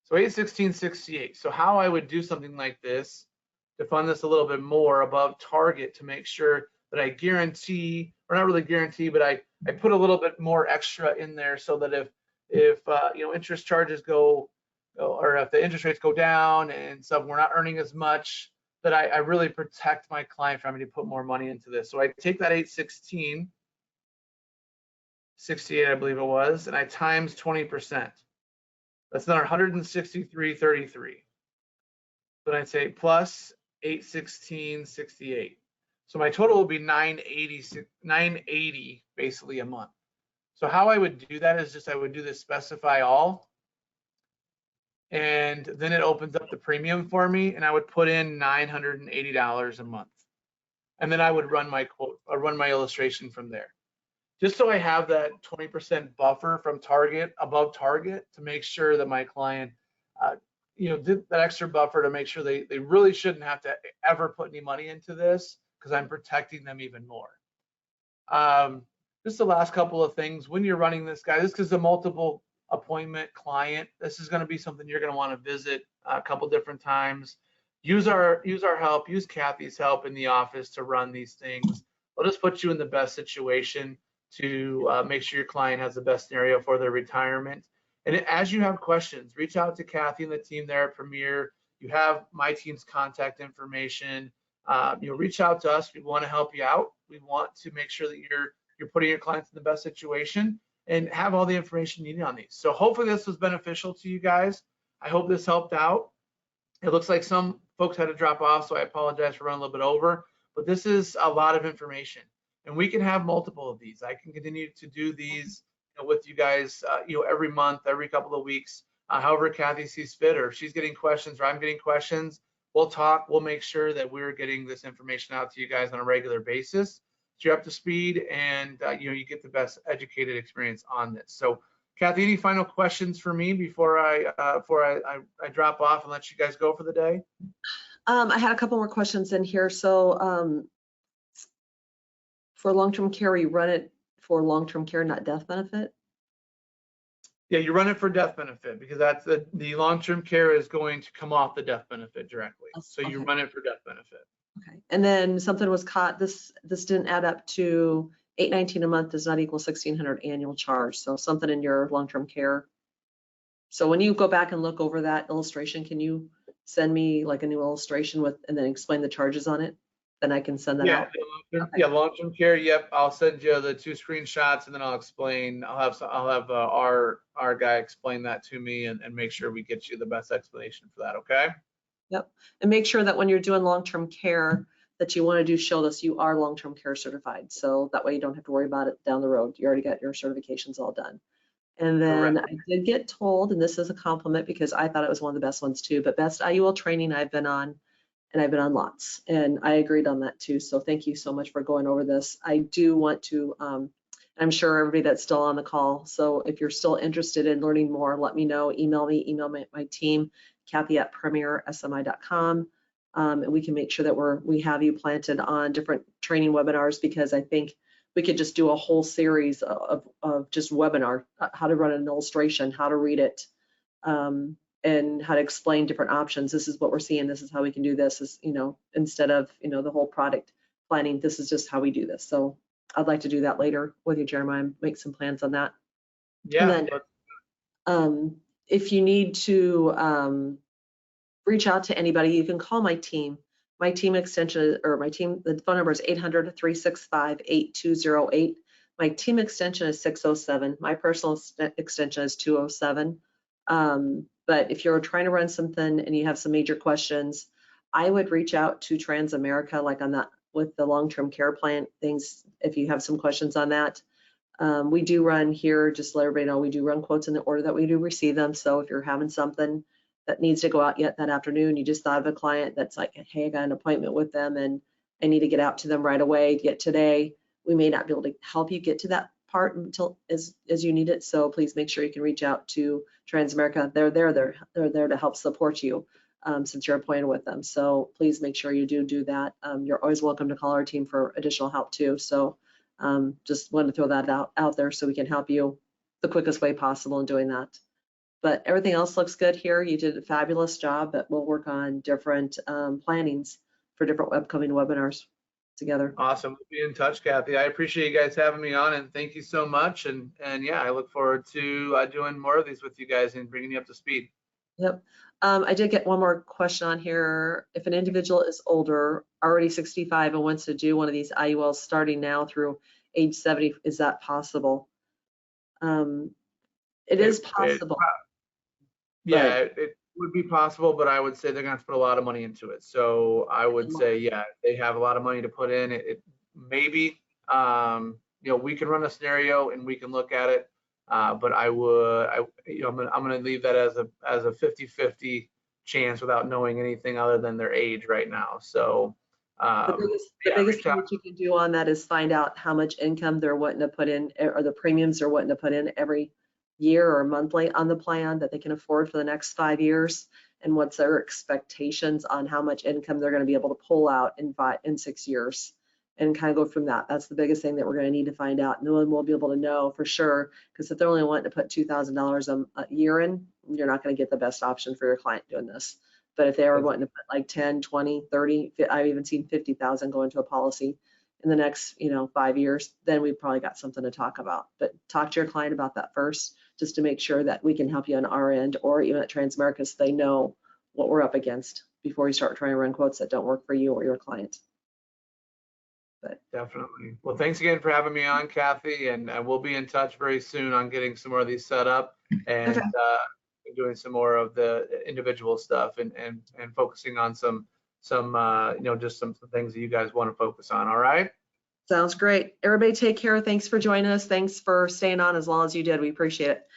So 816.68. So how I would do something like this to fund this a little bit more above target to make sure that I guarantee, or not really guarantee, but I put a little bit more extra in there so that if interest charges go, or if the interest rates go down and so we're not earning as much, that I really protect my client from having to put more money into this. So I take that 816.68, I believe it was, and I times 20%. That's another 163.33. Then I'd say plus 816.68. So my total will be 980 basically a month. So how I would do that is just I would do this specify all, and then it opens up the premium for me, and I would put in $980 a month, and then I would run my quote, or run my illustration from there, just so I have that 20% buffer from target, above target, to make sure that my client did that extra buffer to make sure they really shouldn't have to ever put any money into this, because I'm protecting them even more. Just the last couple of things. When you're running this, guys, this is a multiple appointment client. This is going to be something you're going to want to visit a couple different times. Use our help, use Kathy's help in the office to run these things. Let us put you in the best situation to make sure your client has the best scenario for their retirement. And as you have questions, reach out to Kathy and the team there at Premier. You have my team's contact information. Reach out to us. We want to help you out. We want to make sure that you're putting your clients in the best situation. and have all the information needed on these. So hopefully this was beneficial to you guys. I hope this helped out. It looks like some folks had to drop off, so I apologize for running a little bit over, but this is a lot of information, and we can have multiple of these. I can continue to do these with you guys, every month, every couple of weeks, however Kathy sees fit, or if she's getting questions or I'm getting questions, we'll talk. We'll make sure that we're getting this information out to you guys on a regular basis, so you're up to speed and you get the best educated experience on this. So Kathy, any final questions for me before I drop off and let you guys go for the day? I had a couple more questions in here. So for long-term care, you run it for long-term care, not death benefit? Yeah, you run it for death benefit because that's the long-term care is going to come off the death benefit directly. So you run it for death benefit. Okay. And then something was caught. This didn't add up to $819 a month does not equal $1,600 annual charge. So something in your long-term care. So when you go back and look over that illustration, can you send me like a new illustration with and then explain the charges on it? Then I can send that out. Yeah, long-term care. Yep, I'll send you the 2 screenshots and then I'll explain. I'll have our guy explain that to me and make sure we get you the best explanation for that. Okay. Yep. And make sure that when you're doing long-term care that you want to do show us you are long-term care certified. So that way you don't have to worry about it down the road. You already got your certifications all done. And then I did get told, and this is a compliment because I thought it was one of the best ones too, but best IUL training I've been on, and I've been on lots. And I agreed on that too. So thank you so much for going over this. I do want to, I'm sure everybody that's still on the call. So if you're still interested in learning more, let me know, email my team, Kathy@premiersmi.com. And we can make sure that we have you planted on different training webinars, because I think we could just do a whole series of just webinar, how to run an illustration, how to read it, and how to explain different options. This is what we're seeing. This is how we can do this. Is instead of the whole product planning, this is just how we do this. So I'd like to do that later with you, Jeremiah. Make some plans on that. Yeah. And then, if you need to reach out to anybody, you can call my team. My team extension, the phone number is 800-365-8208. My team extension is 607. My personal extension is 207. But if you're trying to run something and you have some major questions, I would reach out to Transamerica, like on that with the long-term care plan things, if you have some questions on that. We do run here, just to let everybody know, we do run quotes in the order that we do receive them. So if you're having something that needs to go out yet that afternoon, you just thought of a client that's like, hey, I got an appointment with them and I need to get out to them right away, get today, we may not be able to help you get to that part until as you need it. So please make sure you can reach out to Transamerica. They're there to help support you since you're appointed with them. So please make sure you do that. You're always welcome to call our team for additional help too. So just wanted to throw that out there so we can help you the quickest way possible in doing that. But everything else looks good here. You did a fabulous job, but we'll work on different plannings for different upcoming webinars together. Awesome. We'll be in touch, Kathy. I appreciate you guys having me on, and thank you so much. And yeah, I look forward to doing more of these with you guys and bringing you up to speed. Yep. I did get one more question on here. If an individual is older, already 65, and wants to do one of these IULs starting now through age 70, is that possible? It is possible. It would be possible, but I would say they're going to have to put a lot of money into it. So I would say, yeah, they have a lot of money to put in. It maybe, we can run a scenario and we can look at it. But I'm going to leave that as a 50-50 chance without knowing anything other than their age right now. So the biggest thing that you can do on that is find out how much income they're wanting to put in, or the premiums they're wanting to put in every year or monthly on the plan that they can afford for the next 5 years, and what's their expectations on how much income they're going to be able to pull out in 6 years, and kind of go from that. That's the biggest thing that we're going to need to find out. No one will be able to know for sure, because if they're only wanting to put $2,000 a year in, you're not going to get the best option for your client doing this. But if they are wanting to put like 10, 20, 30, I've even seen 50,000 go into a policy in the next 5 years, then we've probably got something to talk about. But talk to your client about that first, just to make sure that we can help you on our end, or even at Transamerica, so they know what we're up against before you start trying to run quotes that don't work for you or your client. Definitely. Well, thanks again for having me on, Kathy, and we'll be in touch very soon on getting some more of these set up and Okay. doing some more of the individual stuff and focusing on some just some things that you guys want to focus on. All right. Sounds great. Everybody take care. Thanks for joining us. Thanks for staying on as long as you did. We appreciate it.